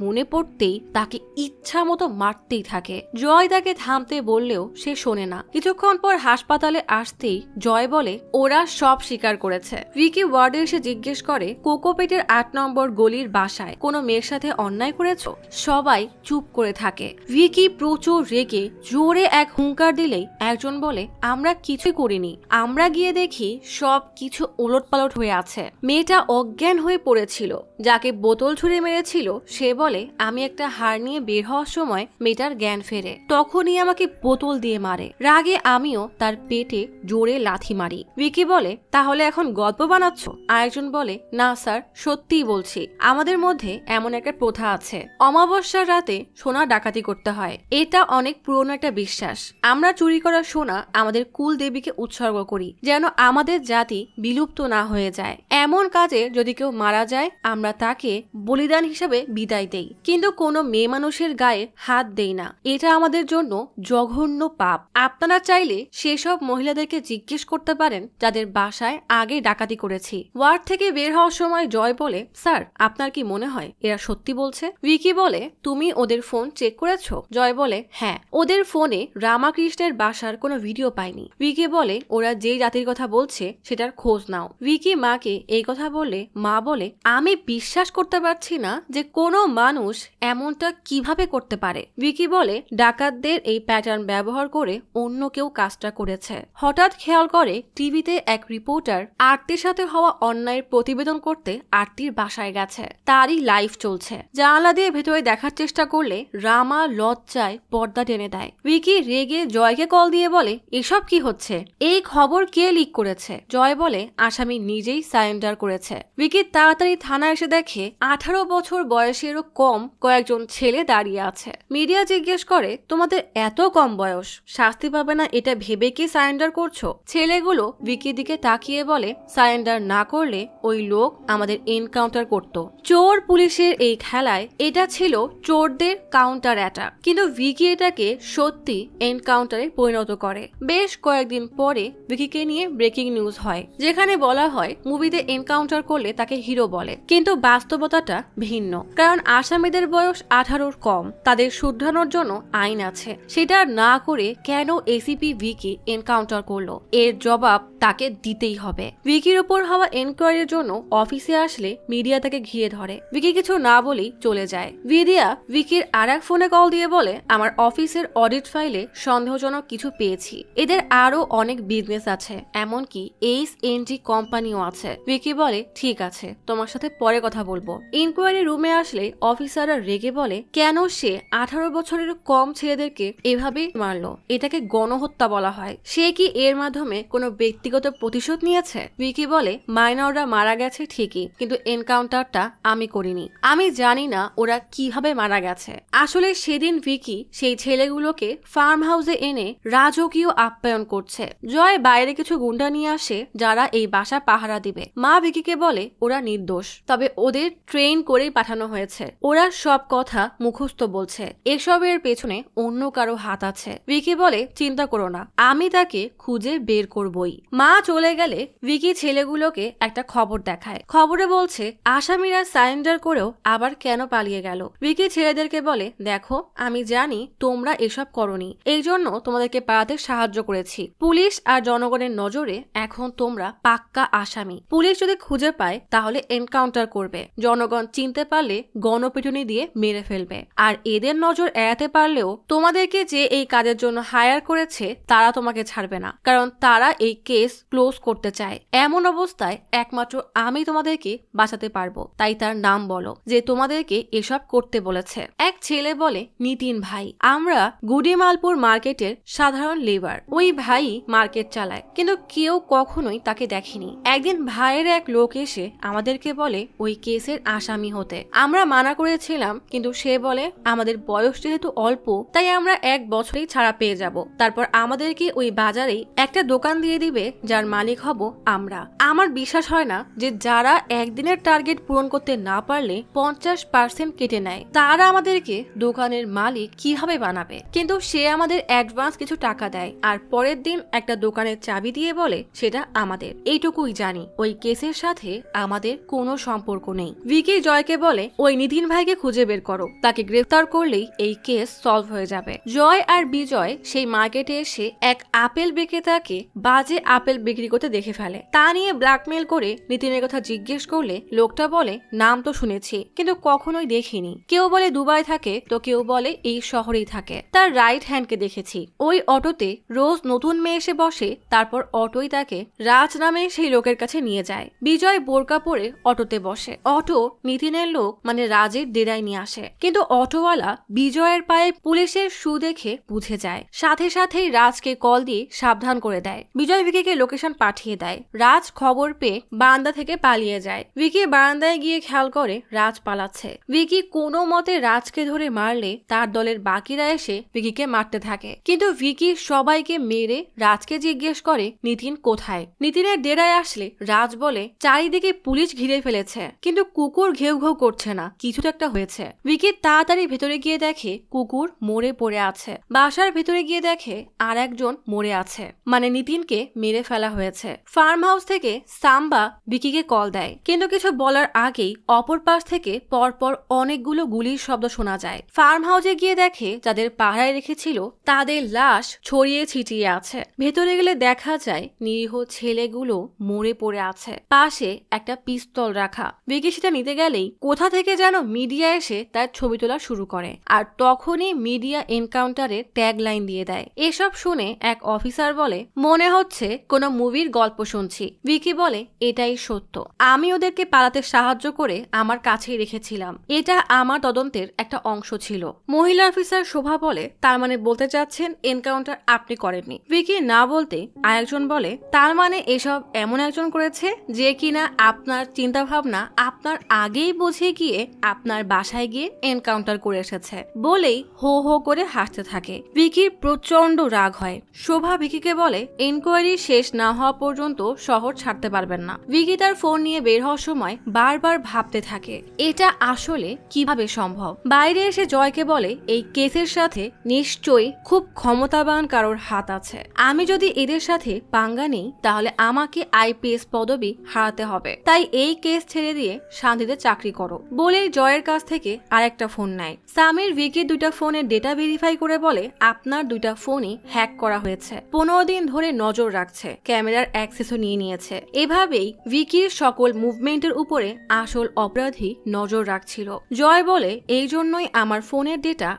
মনে পড়তেই তাকে ইচ্ছা মতো মারতেই থাকে। জয় তাকে থামতে বললেও সে শোনে না। কিছুক্ষণ পর হাসপাতালে আসতেই জয় বলে ওরা সব স্বীকার করেছে। ভিকি ওয়ার্ডে এসে জিজ্ঞেস করে কোকোপেটের 8 নম্বর গলির বাসায় কোনো মেয়ের সাথে অন্যায় করেছো? সবাই চুপ করে থাকে। ভিকি প্রচুর রেগে জোরে এক হুঙ্কার দিলেই একজন বলে আমরা কিছুই করিনি, আমরা গিয়ে দেখি সব কিছু ওলটপালট হয়ে আছে। মেয়েটা অজ্ঞান হয়ে পড়েছিল। যাকে বোতল ছুঁড়ে মেরেছিল সে বলে আমি একটা হার নিয়ে বের হওয়ার সময় মেয়েটার জ্ঞান ফেরে, তখনই আমাকে বোতল দিয়ে মারে। রাগে আমিও তার পেটে জোরে লাথি মারি। ভিকি বলে তাহলে এখন গল্প বানাচ্ছ? আরেকজন বলে না স্যার, সত্যিই বলছি। আমাদের মধ্যে এমন একটা প্রথা আছে, অমাবস্যার রাতে সোনা ডাকাতি করতে হয়। এটা অনেক পুরনো একটা বিশ্বাস। আমরা চুরি করা সোনা আমাদের কুল দেবীকে উৎসর্গ করি, যেন আমাদের জাতি বিলুপ্ত না হয়ে যায়। এমন কাজে যদি কেউ মারা যায় আমরা তাকে বলিদান হিসেবে বিদায় দেই, কিন্তু কোনো মেয়ে মানুষের গায়ে হাত দেই না। এটা আমাদের জন্য জঘন্য পাপ। আপনারা চাইলে সেসব মহিলাদেরকে জিজ্ঞেস করতে পারেন যাদের বাসায় আগে ডাকাতি করেছি। ওয়ার্ড থেকে বের হওয়ার সময় জয় বলে স্যার আপনার কি মনে হয় এরা সত্যি বলছে? ভিকি বলে তুমি ওদের ফোন চেক করেছো? জয় বলে হ্যাঁ, ওদের ফোনে রামাকৃষ্ণের বাসার কোনো ভিডিও পাইনি। ভিকি বলে ওরা যে জাতির কথা বলছে সেটার খোঁজ নাও। ভিকি মাকে এই কথা বললে মা বলে আমি বিশ্বাস করতে পারছি না যে কোনো মানুষ এমনটা কিভাবে করতে পারে। ভিকি বলে ডাকাতদের এই প্যাটার্ন ব্যবহার করে অন্য কেউ কাজটা করেছে। হঠাৎ খেয়াল করে টিভিতে এক রিপোর্টার আরতির সাথে হওয়া অন্যায়ের প্রতিবেদন করতে আরতির বাসায় গেছে। তারই লাইভ চলছে। জানালা দিয়ে ভেতরে দেখার চেষ্টা করলে রামা লজ্জায় পর্দা টেনে দেয়। ভিকি রেগে জয়কে কল দিয়ে বলে এসব কি হচ্ছে? এই খবর কে লিক করেছে? জয় বলে আসামি নিজেই সারেন্ডার করেছে। ভিকি তাড়াতাড়ি থানায় এসে দেখে 18 বছর বয়সেরও কম কয়েকজন ছেলে দাঁড়িয়ে আছে। মিডিয়া জিজ্ঞেস করে তোমাদের এত কম বয়স, শাস্তি পাবে না এটা ভেবে কি সারেন্ডার করছো? ছেলেগুলো ভিকির দিকে তাকিয়ে বলে সারেন্ডার না করলে ওই লোক আমাদের এনকাউন্টার করত। চোর পুলিশের এই খেলায় এটা ছিল চোরদের কাউন্টার অ্যাটাক, কিন্তু ভিকি এটাকে সত্যি এনকাউন্টারে পরিণত করে। বেশ কয়েকদিন পরে ভিকিকে নিয়ে ব্রেকিং নিউজ হয়, যেখানে বলা হয় মুভিতে এনকাউন্টার করলে তাকে হিরো বলে, কিন্তু কিন্তু বাস্তবতাটা ভিন্ন, কারণ আসামিদের বয়স 18-র কম। তাদের শুধরানোর জন্য আইন আছে। সেটা না করে কেন এসিপি ভিকি এনকাউন্টার করলো, এর জবাব তাকে দিতেই হবে। ভিকির উপর হওয়া এনকোয়ারির জন্য অফিসে আসলে মিডিয়া তাকে ঘিরে ধরে। ভিকি কিছু না বলেই চলে যায়। ভিডিয়া ভিকির আরেক ফোনে কল দিয়ে বলে, আমার অফিসের অডিট ফাইলে সন্দেহজনক কিছু পেয়েছি। এদের আরো অনেক বিজনেস আছে, এমনকি এইচএনজি কোম্পানিও আছে। ভিকি বলে, ঠিক আছে, তোমার সাথে পরে কথা বলবো। ইনকোয়ারি রুমে আসলে অফিসাররা রেগে বলে, কেন সে 18 বছরের কম ছেলেদেরকে এভাবে মারলো? এটাকে গণহত্যা বলা হয়। সে কি এর মাধ্যমে কোনো ব্যক্তিগত প্রতিশোধ নিয়েছে? ভিকি বলে, মাইনররা মারা গেছে ঠিকই, কিন্তু এনকাউন্টারটা আমি করিনি। আমি জানি না ওরা কিভাবে মারা গেছে। আসলে সেদিন ভিকি সেই ছেলেগুলোকে ফার্ম হাউসে এনে রাজকীয় আপ্যায়ন করছে। জয় বাইরে কিছু গুন্ডা নিয়ে আসে যারা এই বাসা পাহারা দিবে। মা ভিকিকে বলে ওরা নির্দোষ, তবে ওদের ট্রেন করেই পাঠানো হয়েছে। ওরা সব কথা মুখস্থ বলছে। এসবের পেছনে অন্য কারো হাত আছে। ভিকি বলে, চিন্তা করো না, আমি তাকে খুঁজে বের করবই। মা চলে গেলে ভিকি ছেলেগুলোকে একটা খবর দেখায়। খবরে বলছে আসামিরা সারেন্ডার করেও আবার কেন পালিয়ে গেল। ভিকি ছেলেদেরকে বলে, দেখো, আমি জানি তোমরা এসব করনি, এই জন্য তোমাদেরকে পালাতে সাহায্য করেছি। পুলিশ আর জনগণের নজরে এখন তোমরা পাক্কা আসামি। পুলিশ যদি খুঁজে পায় তাহলে এনকাউন্টার করবে। জনগণ চিনতে পারলে গণপিটুনি দিয়ে মেরে ফেলবে। আর এদের নজর এড়াতে পারলেও তোমাদেরকে যে এই কাজের জন্য হায়ার করেছে তারা তোমাকে ছাড়বে না, কারণ তারা এই কেস ক্লোজ করতে চায়। এমন অবস্থায় একমাত্র আমি তোমাদেরকে বাঁচাতে পারবো। তাই তার নাম বলো যে তোমাদেরকে এসব করতে বলেছে। এক ছেলে বলে, নিতিন ভাই। আমরা গুডিমালপুর মার্কেটের সাধারণ লেবার। ওই ভাই মার্কেট চালায়, কিন্তু কেউ কখনোই তাকে দেখেনি। একদিন ভাইয়ের এক লোক এসে আমাদেরকে বলে ওই কেসের আসামি হতে। আমরা মানা করেছিলাম, কিন্তু সে বলে আমাদের বয়স যেহেতু অল্প তাই আমরা 1 বছরেই ছাড়া পেয়ে যাব। তারপর আমাদেরকে ওই বাজারেই একটা দোকান দিয়ে দিবে যার মালিক হব আমরা। আমার বিশ্বাস হয় না যে যারা একদিনের টার্গেট পূরণ করতে না পারলে 50% কেটে নেয় তারা আমাদেরকে দোকানের মালিক কিভাবে বানাবে। কিন্তু সে আমাদের অ্যাডভান্স কিছু টাকা দেয় আর পরের দিন একটা দোকানের চাবি দিয়ে বলে সেটা আমাদের। এইটুকুই জানি, ওই কেসের সাথে আমাদের কোনো সম্পর্ক নেই। ভিকি জয়কে বলে ওই নিতিন ভাইকে খুঁজে বের করো, তাকে গ্রেফতার করলেই এই কেস সলভ হয়ে যাবে। জয় আর বিজয় সেই মার্কেটে এসে এক আপেল বিক্রেতাকে বাজে আপেল বিক্রি করতে দেখে ফেলে। তা নিয়ে ব্ল্যাকমেল করে নিতিনের কথা জিজ্ঞেস করলে লোকটা বলে নাম তো শুনেছি কিন্তু কখনোই দেখিনি। কেউ বলে দুবাই থাকে তো কেউ বলে এই শহরেই থাকে। তার রাইট হ্যান্ডকে দেখেছি। ওই অটোতে রোজ নতুন মেয়ে এসে বসে, তারপর অটোই তাকে রাজ নামে সেই লোকের কাছে নিয়ে যায়। বিজয় বোরকা পরে অটোতে বসে। অটো নিতিনের লোক মানে রাজের ডেরায় নিয়ে আসে, কিন্তু অটোওয়ালা বিজয়ের পায়ে পুলিশের শু দেখে বুঝে যায়। সাথে সাথেই রাজকে কল দিয়ে সাবধান করে দেয়। বিজয় ভিকিকে লোকেশন পাঠিয়ে দেয়। রাজ খবর পেয়ে বারান্দা থেকে পালিয়ে যায়। ভিকি বারান্দায় গিয়ে খেয়াল করে রাজ পালাচ্ছে। ভিকি কোনো মতে রাজকে ধরে মারলে তার দলের বাকিরা এসে ভিকিকে মারতে থাকে, কিন্তু ভিকি সবাইকে মেরে রাজকে জিজ্ঞেস করে নিতিন কোথায়। নিতিনের ডেরায় আসলে রাজ বলে চারিদিকে পুলিশ ঘিরে ফেলেছে, কিন্তু কুকুর ঘেউ ঘেউ করছে না, কিছু তো একটা হয়েছে। ভিকি তাড়াতাড়ি ভেতরে গিয়ে দেখে কুকুর মরে পড়ে আছে। বাসার ভেতরে গিয়ে দেখে আর একজন মরে আছে, মানে নিতিনকে মেরে ফেলা হয়েছে। ফার্ম হাউস থেকে সাম্বা ভিকিকে কল দেয়, কিন্তু কিছু বলার আগেই অপর পাশ থেকে পরপর অনেকগুলো গুলির শব্দ শোনা যায়। ফার্ম হাউসে গিয়ে দেখে যাদের পাহারায় রেখেছিল তাদের লাশ ছড়িয়ে ছিটিয়ে আছে। ভেতরে গেলে দেখা যায় নিরীহ ছেলেগুলো মরে পড়ে আছে। পাশে একটা পিস্তল রাখা। ভিকি সেটা নিতে গেলেই কোথা থেকে যেন মিডিয়া এসে তার ছবি তোলা শুরু করে, আর তখনই মিডিয়া এনকাউন্টারের ট্যাগ লাইন দিয়ে দেয়। এসব শুনে এক অফিসার বলে মনে হচ্ছে কোনো মুভির গল্প শুনছি। ভিকি বলে এটাই সত্য, আমি ওদেরকে পালাতে সাহায্য করে আমার কাছেই রেখেছিলাম। এটা আমার তদন্তের একটা অংশ ছিল। মহিলা অফিসার শোভা বলে তার মানে বলতে চাচ্ছেন এনকাউন্টার আপনি করেননি। ভিকি না বলতে আরেকজন বলে তার মানে এসব এমন একজন করেছে যে কিনা আপনার চিন্তা ভাবনা আপনার আগেই বুঝে গিয়ে আপনার বাসায় গিয়ে এনকাউন্টার করে এসেছে। বলেই হো হো করে হাসতে থাকে। ভিকির প্রচন্ড রাগ হয়। শোভা ভিকিকে বলে এনকোয়ারি শেষ না হওয়া পর্যন্ত শহর ছাড়তে পারবেন না। ভিকি তার ফোন নিয়ে বের হওয়ার সময় বারবার ভাবতে থাকে এটা আসলে কিভাবে সম্ভব। বাইরে এসে জয়কে বলে এই কেসের সাথে নিশ্চয়ই খুব ক্ষমতাবান কারোর হাত আছে। আমি যদি এদের সাথে পাঙ্গা নেই তাহলে আমাকে আইপিএস পদবি হারাতে হবে। তাই এই কেস ছেড়ে দিয়ে গিয়ে শান্তিতে চাকরি করো বলেই জয়ের কাছ থেকে আরেকটা ফোন নেয়। সামির ভিকির 2টা ফোনের ডেটা ভেরিফাই করে বলে আপনার 2টা ফোনই হ্যাক করা হয়েছে, 15 দিন ধরে নজর রাখছে, ক্যামেরার অ্যাক্সেসও নিয়েছে। এভাবেই ভিকির সকল মুভমেন্টের উপরে আসল অপরাধী নজর রাখছিল। জয় বলে এই জন্যই আমার ফোনের ডেটা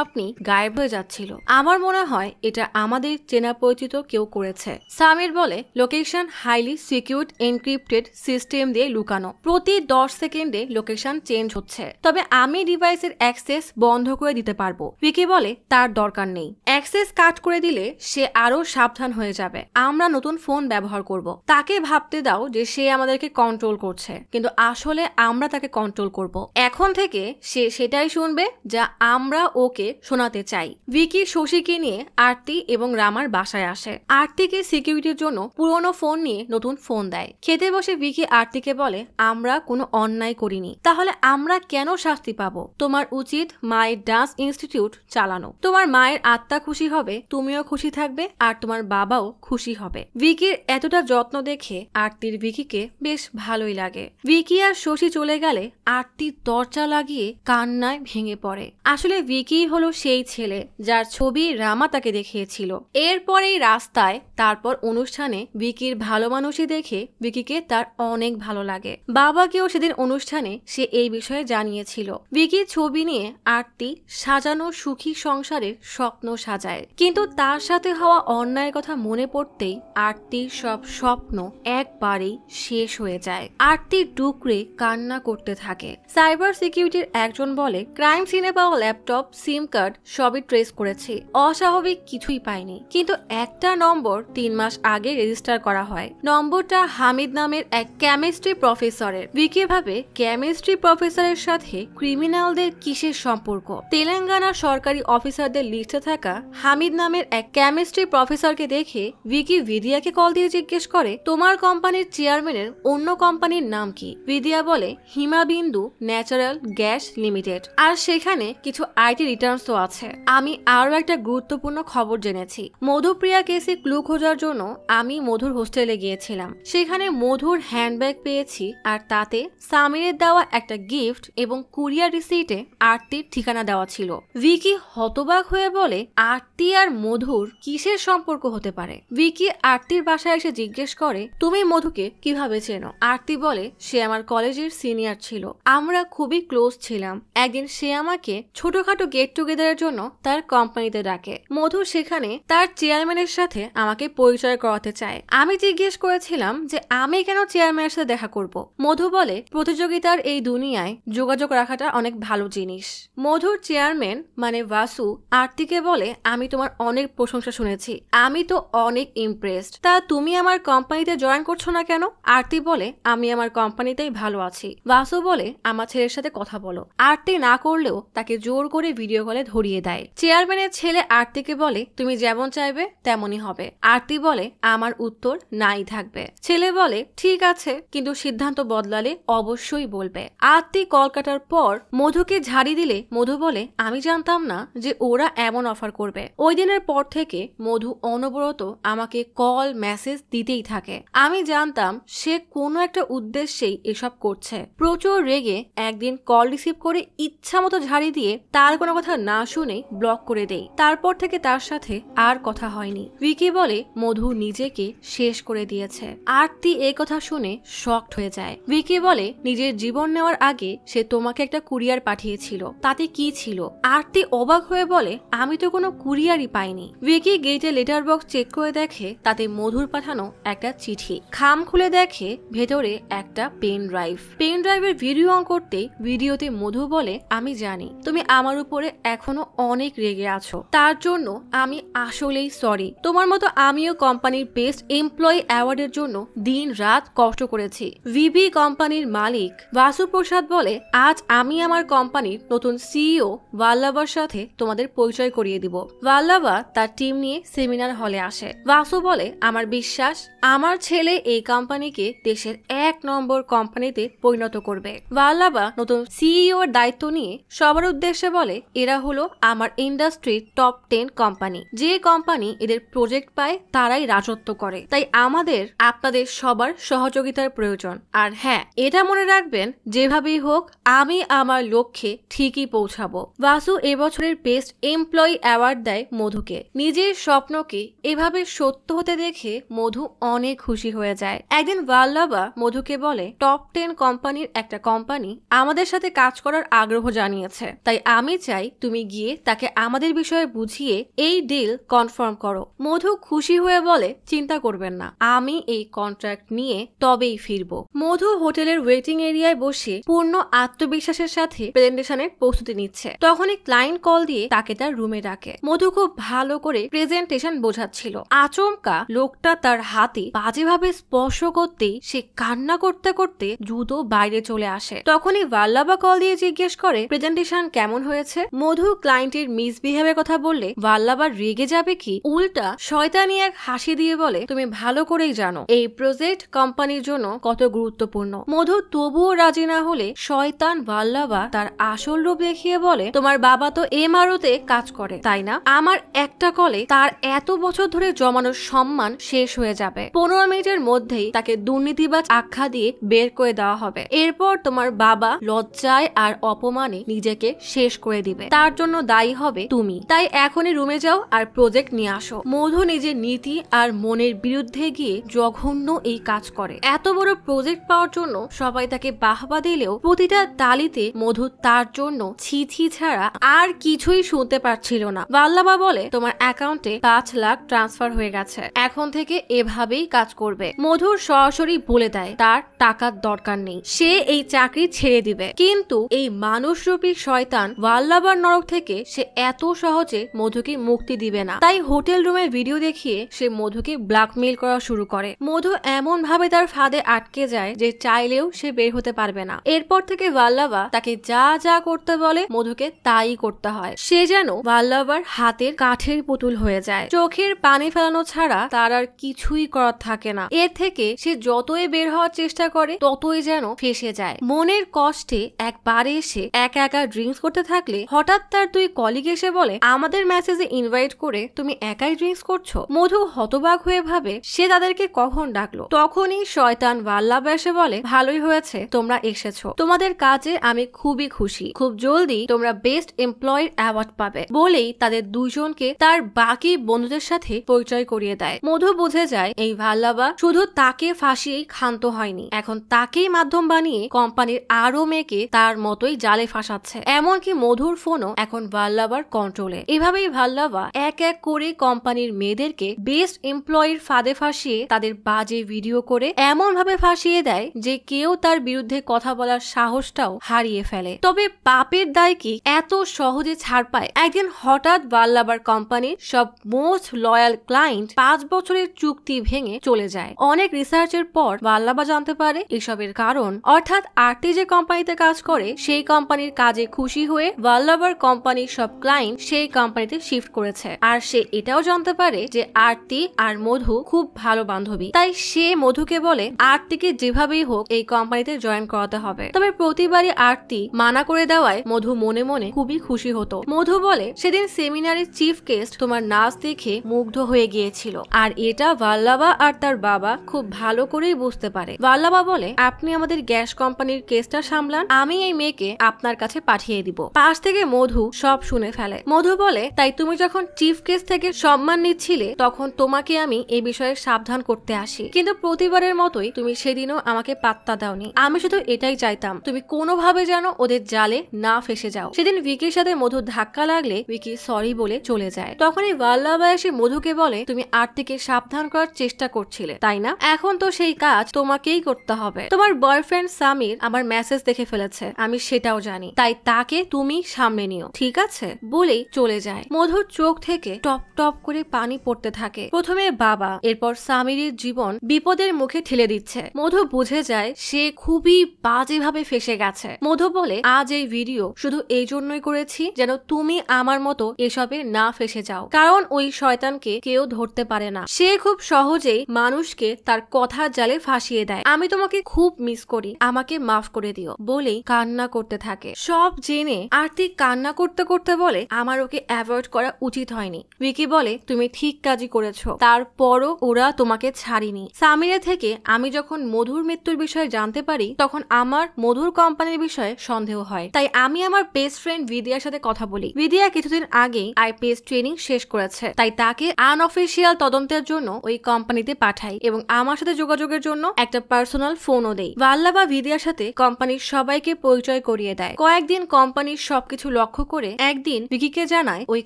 আপনি গায়েব হয়ে যাচ্ছিল। আমার মনে হয় এটা আমাদের চেনা পরিচিত কেউ করেছে। সামির বলে location highly secured encrypted system দিয়ে লুকানো, প্রতি 10 সেকেন্ডে লোকেশন চেঞ্জ হচ্ছে, তবে আমি ডিভাইসের অ্যাক্সেস বন্ধ করে দিতে পারবো। ভিকি বলে তার দরকার নেই, অ্যাক্সেস কাট করে দিলে সে আরো সাবধান হয়ে যাবে, আমরা নতুন ফোন ব্যবহার করব। তাকে ভাবতে দাও যে সে আমাদেরকে কন্ট্রোল করছে, কিন্তু আসলে আমরা তাকে কন্ট্রোল করব। এখন থেকে সে সেটাই শুনবে যা আমরা ওকে শোনাতে চাই। ভিকি শশীকে নিয়ে আরতি এবং রামার বাসায় আসে। আরতিকে সিকিউরিটির জন্য পুরনো ফোন নিয়ে নতুন ফোন দেয়। খেতে বসে ভিকি আরতিকে বলে আমরা কোনো অন্যায় করিনি, তাহলে আমরা কেন শাস্তি পাবো? তোমার উচিত মায়ের ডান্স ইনস্টিটিউট চালানো, তোমার মায়ের আত্মা খুশি হবে, তুমিও খুশি থাকবে, আর তোমার বাবাও খুশি হবে। ভিকির এতটা যত্ন দেখে আরতির ভিকিকে বেশ ভালোই লাগে। ভিকি আর শশী চলে গেলে আরতি দরজা লাগিয়ে কান্নায় ভেঙে পড়ে। আসলে ভিকি হলো সেই ছেলে যার ছবি রামা তাকে দেখিয়েছিল। এরপরেই রাস্তায়, তারপর অনুষ্ঠানে ভিকির ভালো মানুষই দেখে ভিকিকে তার অনেক ভালো লাগে। বাবাকেও সেদিন অনুষ্ঠানে সে এই বিষয়ে জানিয়েছিল। ভিকির ছবি নিয়ে আরতি সাজানো সুখী সংসারের স্বপ্ন সাজায়, কিন্তু তার সাথে হওয়া অন্যায়ের কথা মনে পড়তেই আরতির সব স্বপ্ন একবারেই শেষ হয়ে যায়। আরতি ডুকরে কান্না করতে থাকে। সাইবার সিকিউরিটির একজন বলে ক্রাইম সিনে পাওয়া ল্যাপটপ, সিম কার্ড সবই ট্রেস করেছি, অস্বাভাবিক কিছুই পাইনি, কিন্তু একটা নম্বর 3 মাস আগে রেজিস্টার করা হয়। নম্বরটা হামিদ নামের এক কেমিস্ট্রি প্রফেসরের। ভিকি ভাবে কেমিস্ট্রি প্রফেসরের সাথে ক্রিমিনালদের কিসের সম্পর্ক? তেলেঙ্গানার সরকারি অফিসারদের লিস্টে থাকা হামিদ নামের এক কেমিস্ট্রি প্রফেসরকে দেখে ভিকি বিদিয়াকে কল দিয়ে জিজ্ঞেস করে তোমার কোম্পানির চেয়ারম্যানের অন্য কোম্পানির নাম কি? বিদিয়া বলে হিমাবিন্দু ন্যাচারাল গ্যাস লিমিটেড, আর সেখানে কিছু আইটি রিটার্নসও আছে। আমি আরো একটা গুরুত্বপূর্ণ খবর জেনেছি, মধুপ্রিয়া কেসে ক্লু খোঁজার জন্য আমি মধুর হোস্টেলে গিয়েছিলাম, সেখানে মধুর হ্যান্ডব্যাগ পেয়েছি, আর তাতে সামিরের দেওয়া একটা গিফট এবং কুরিয়ার রিসিটে আরতির ঠিকানা দেওয়া ছিল। ভিকি হতবাক হয়ে বলে আরতি আর মধুর কিসের সম্পর্ক হতে পারে? ভিকি আরতির বাসায় এসে জিজ্ঞেস করে তুমি মধুকে কিভাবে চেনো? আরতি বলে সে আমার কলেজের সিনিয়র ছিল, আমরা খুবই ক্লোজ ছিলাম। একদিন সে আমাকে ছোটখাটো গেট টুগেদারের জন্য তার কোম্পানিতে ডাকে। মধু সেখানে তার চেয়ারম্যানের সাথে আমাকে পরিচয় করাতে চায়। আমি জিজ্ঞেস করেছিলাম যে আমি কেন চেয়ারম্যানের সাথে দেখা করব। মধু বলে প্রতিযোগিতার এই দুনিয়ায় যোগাযোগ রাখাটা অনেক ভালো জিনিস। মধুর চেয়ারম্যান মানে বাসু আরতিকে বলে আমি তোমার অনেক প্রশংসা শুনেছি, আমি তো অনেক ইমপ্রেসড, তা তুমি আমার কোম্পানিতে জয়েন করছো না কেন? আরতি বলে আমি আমার কোম্পানিতেই ভালো আছি। বাসু বলে আমার ছেলের সাথে কথা বলো। আরতি না করলেও তাকে জোর করে ভিডিও কলে ধরিয়ে দেয়। চেয়ারম্যানের ছেলে আরতিকে বলে তুমি যেমন চাইবে তেমনই হবে। আরতি বলে আমার উত্তর নাই থাকবে। ছেলে বলে ঠিক আছে, কিন্তু সিদ্ধান্ত বদলালে অবশ্যই বলবে। আরতি কল কাটার পর মধুকে ঝাড়ি দিলে মধু বলে আমি জানতাম না যে ওরা এমন অফার করবে। ওই দিনের পর থেকে মধু অনবরত আমাকে কল মেসেজ দিতেই থাকে। আমি জানতাম সে কোনো একটা উদ্দেশ্যেই এসব করছে। প্রচুর রেগে একদিন কল রিসিভ করে ইচ্ছা মতো ঝাড়ি দিয়ে তার কোনো কথা না শুনে ব্লক করে দেই। তারপর থেকে তার সাথে আর কথা হয়নি। ভিকি বলে মধু নিজেকে শেষ করে দিয়েছে। আরতি এই কথা শুনে শকড হয়ে যায়। ভিকি বলে নিজের জীবন নেওয়ার আগে সে তোমাকে একটা কুরিয়ার পাঠিয়েছিল, তাতে কি ছিল? আরতি অবাক হয়ে বলে আমি তো কোনো কুরিয়ারই পাইনি। ভিকি গেটে লেটার বক্স চেক করে দেখে তাতে মধুর পাঠানো একটা চিঠি। খাম খুলে দেখে ভেতরে একটা পেন ড্রাইভ। পেন ড্রাইভের ভিডিও অন করতে ভিডিওতে মধু বলে আমি জানি তুমি আমার উপরে এখনো অনেক রেগে আছো, তার জন্য আমি আসলেই সরি। তোমার মতো আমিও কোম্পানির বেস্ট এমপ্লয়ি অ্যাওয়ার্ডের জন্য দিন রাত কষ্ট করেছি। ভিভি কোম্পানির মালিক বাসু প্রসাদ বলে আজ আমি আমার কোম্পানির নতুন সিইও ভাল্লাভার সাথে তোমাদের পরিচয় করিয়ে দিব। ভাল্লাভা তার টিম নিয়ে সেমিনার হলে আসে। বাসু বলে আমার বিশ্বাস আমার ছেলে এই কোম্পানিকে দেশের 1 নম্বর কোম্পানিতে পরিণত করবে। ভাল্লাভা নতুন সিইও এর দায়িত্ব নিয়ে সবার উদ্দেশ্যে বলে এরা হলো আমার ইন্ডাস্ট্রির টপ 10 কোম্পানি, যে কোম্পানি এদের প্রজেক্ট পায় তারাই রাজত্ব করে, তাই আমাদের আপনাদের সবার সহযোগিতার প্রয়োজন। আর হ্যাঁ, এটা মনে রাখবেন, যেভাবেই হোক আমি আমার লক্ষ্যে ঠিকই পৌঁছাবো। বাসু এবছরের বেস্ট এমপ্লয়ি অ্যাওয়ার্ড দেয় মধুকে। নিজের স্বপ্নকে এভাবে সত্য হতে দেখে মধু অনেক খুশি হয়ে যায়। একদিন ভাল্লাভা মধুকে বলে, টপ 10 কোম্পানির একটা কোম্পানি আমাদের সাথে কাজ করার আগ্রহ জানিয়েছে, তাই আমি চাই তুমি গিয়ে তাকে আমাদের বিষয়ে বুঝিয়ে এই ডিল কনফার্ম করো। মধু খুশি হয়ে বলে, চিন্তা করবেন না, আমি এই কন্ট্রাক্ট নিয়ে তবেই ফিরবো। মধু হোটেলের ওয়েটিং এরিয়ায় বসে পূর্ণ আত্মবিশ্বাসের সাথে প্রেজেন্টেশনের প্রস্তুতি নিচ্ছে। তখনই ক্লায়েন্ট কল দিয়ে তাকে তার রুমে ডাকে। মধু খুব ভালো করে প্রেজেন্টেশন বোঝাচ্ছিল। আচমকা লোকটা তার হাতে বাজেভাবে স্পর্শ করতেই সে কান্না করতে করতে দ্রুত বাইরে চলে আসে। তখনই ভাল্লাভা কল দিয়ে জিজ্ঞেস করে, প্রেজেন্টেশন কেমন হয়েছে? মধু ক্লায়েন্টের মিসবিহেভের কথা বললে ভাল্লাভা রেগে যাবে কি, উল্টা শয়তানি এক হাসি দিয়ে বলে, তুমি ভালো করেই জানো এই প্রজেক্ট কোম্পানির জন্য কত গুরুত্বপূর্ণ। মধু তবুও রাজি না হলে শয়তান ভাল্লাভা তার আসল রূপ দেখিয়ে বলে, তোমার বাবা তো এমআরওতে কাজ করে তাই না? আমার একটা কলে তার এত বছর ধরে জমানো সম্মান শেষ হয়ে যাবে। 15 মিনিটের মধ্যেই তাকে দুর্নীতিবাজ আখ্যা দিয়ে বের করে দেওয়া হবে। এরপর তোমার বাবা লজ্জায় আর অপমানে নিজেকে শেষ করে দিবে, তার জন্য দায়ী হবে তুমি। তাই এখনই রুমে যাও আর প্রজেক্ট নিয়ে আসো। মধু নিজের নীতি আর মনের বিরুদ্ধে গিয়ে জঘন্য এই কাজ করে। এত বড় প্রজেক্ট পাওয়ার জন্য সবাই তাকে বাহবা দিলেও প্রতিটা তালিতে মধু তার জন্য ছি ছি ছাড়া আর কিছুই শুনতে পারছিল না। ভাল্লাভা বলে, তোমার অ্যাকাউন্টে 5 লাখ ট্রান্সফার হয়ে গেছে, এখন থেকে এভাবেই কাজ করবে। মধুর সরাসরি বলে দেয় তার টাকার দরকার নেই, সে এই চাকরি ছেড়ে দিবে। কিন্তু এই মানুষরূপী শয়তান ভাল্লাভার নরক থেকে সে এত সহজে মধুকে মুক্তি দিবে না। তাই হোটেল রুমের ভিডিও দেখিয়ে সে মধুকে ব্ল্যাকমেইল করা শুরু করে। মধু এমন ভাবে তার ফাঁদে আটকে যায় যে চাইলেও সে বের হতে পারবে না। এরপর থেকে ভাল্লাভা তাকে যা যা করতে বলে মধুকে তাই করতে হয়। সে যেন ভাল্লাভার হাতের কাঠের পুতুল হয়ে যায়। চোখের পানি ফেলানো ছাড়া তার আর কিছুই করার থাকে না। এর থেকে সে যতই বের হওয়ার চেষ্টা করে ততই যেন ফেসে যায়। মনের কষ্টে একবারে এসে একা একা ড্রিঙ্কস করতে থাকলে হঠাৎ তার 2 কলিগ এসে বলে, আমাদের মেসেজে ইনভাইট করে তুমি একাই ড্রিঙ্কস করছো। মধু হতবাক হয়ে ভাবে সে তাদেরকে কখন ডাকলো। তখনই শয়তান ভাল্লাভা এসে বলে, ভালোই হয়েছে তোমরা এসেছো, তোমাদের কাজে আমি খুবই খুশি, খুব জলদি তোমরা বেস্ট এমপ্লয়ি অ্যাওয়ার্ড পাবে। বলেই তাদের দুজনকে তার বাকি বন্ধুদের সাথে পরিচয় করিয়ে দেয়। মধু বুঝে যায় এই ভাল্লাভা শুধু তাকে ফাঁসিয়েই ক্ষান্ত হয়নি, এখন তাকেই মাধ্যম বানিয়ে কোম্পানির আরো মেয়েকে তার মতোই জালে ফাঁসাচ্ছে। এমনকি মধুর ফোনও এখন ভাল্লাভার কন্ট্রোলে। এভাবেই ভাল্লাভা এক এক করে কোম্পানির মেয়েদেরকে বেস্ট এমপ্লয়ির ফাঁদে ফাঁসিয়ে তাদের বাজে ভিডিও করে এমন ভাবে ফাঁসিয়ে দেয় যে কেউ তার বিরুদ্ধে কথা বলার সাহসটাও হারিয়ে ফেলে। তবে পাপের দায় কি এত সহজে ছাড় পায়? একদিন হঠাৎ ভাল্লাভার কোম্পানির সব মোস্ট লয়াল ক্লায়েন্ট 5 বছরের চুক্তি ভেঙে চলে যায়। অনেক রিসার্চের পর ভাল্লাভা জানতে পারে এসবের কারণ, অর্থাৎ আরতি যে কোম্পানিতে কাজ করে সেই কোম্পানির কাজে খুশি হয়ে ভাল্লাভার কোম্পানির সব ক্লায়েন্ট সেই কোম্পানিতে শিফট করেছে। আর সে এটাও জানতে পারে যে আরতি আর মধু খুব ভালো বান্ধবী, তাই সে মধুকে বলে আরতিকে যেভাবেই হোক এই কোম্পানিতে জয়েন করাতে হবে। তবে প্রতিবারই আরতি মানা করে দেওয়ায় মধু মনে মনে খুবই খুশি হতো। মধু বলে, সেদিন সেমিনারের চিফ গেস্ট তোমার নাচ দেখে মুগ্ধ হয়ে গিয়েছিল, আর এটা ভাল্লাভা আর তার বাবা খুব ভালো করেই বুঝতে পারে। ভাল্লাভা বলে, আপনি আমাদের গ্যাস কোম্পানির কেসটা সামলান, আমি এই মেয়েকে আপনার কাছে পাঠিয়ে দিব। পাশ থেকে মধু সব শুনে ফেলে। মধু বলে, তাই তুমি যখন চিফ গেস্ট থেকে সম্মান নিচ্ছিলে তখন তোমাকে আমি এই বিষয়ে সাবধান করতে আসি, কিন্তু প্রতিবারের মতোই তুমি সেদিনও আমাকে পাত্তা দাওনি। আমি শুধু এটাই চাইতাম তুমি কোনোভাবে যেন ওদের জালে না ফেসে যাও। সেদিন ভিকির সাথে মধুর ধাক্কা লাগলে ভিকি সরি বলে চলে যায়। তখনই ভাল্লাভা এসে মধুকে বলে, তুমি আরতিকে সাবধান করার চেষ্টা করছিলে তাই না? এখন তো সেই কাজ তোমাকেই করতে হবে। তোমার বয়ফ্রেন্ড সামির আমার মেসেজ দেখে ফেলেছে, আমি সেটাও জানি, তাই তাকে তুমি সামনে নিও, ঠিক আছে? বলেই চলে যায়। মধুর চোখ থেকে টপ টপ করে পানি পড়তে থাকে। প্রথমে বাবা, এরপর সামিরের জীবন বিপদের মুখে ঠেলে দিচ্ছে। মধু বুঝে যায় সে খুবই বাজেভাবে ফেসে গেছে। মধু বলে, আজ এই ভিডিও শুধু এই জন্যই করেছি যেন তুমি আমার মতো এসবে না ফেসে যাও, কারণ ওই শয়তানকে কেউ ধরতে পারে না। সে খুব সহজেই মানুষকে তার কথার জালে ফাঁসিয়ে দেয়। আমি তোমাকে খুব মিস করি, আমাকে মাফ করে দিও বলেই কান্না করতে থাকে। সব জেনে আরতি কান্না করতে করতে বলে, আমার ওকে অ্যাভয়েড করা উচিত হয়নি। ভিকি বলে, তুমি ঠিক কাজই করেছো, তারপরও ওরা তোমাকে ছাড়িনি। সামিরে থেকে আমি যখন মধুর মৃত্যুর বিষয়ে বিষয়ে জানতে পারি তখন আমার মধুর কোম্পানির বিষয়ে সন্দেহ হয়। তাই আমি আমার বেস্ট ফ্রেন্ড বিদিয়ার সাথে কথা বলি। বিদিয়া কিছুদিন আগেই আইপিএস ট্রেনিং শেষ করেছে, তাই তাকে আনঅফিসিয়াল তদন্তের জন্য ওই কোম্পানিতে পাঠাই এবং আমার সাথে যোগাযোগের জন্য একটা পার্সোনাল ফোনও দেই। ভাল্লাভা বিদিয়ার সাথে কোম্পানির সবাইকে পরিচয় করিয়ে দেয়। কয়েকদিন কোম্পানির সবকিছু লক্ষ্য করে একদিন ভিকিকে জানায় ওই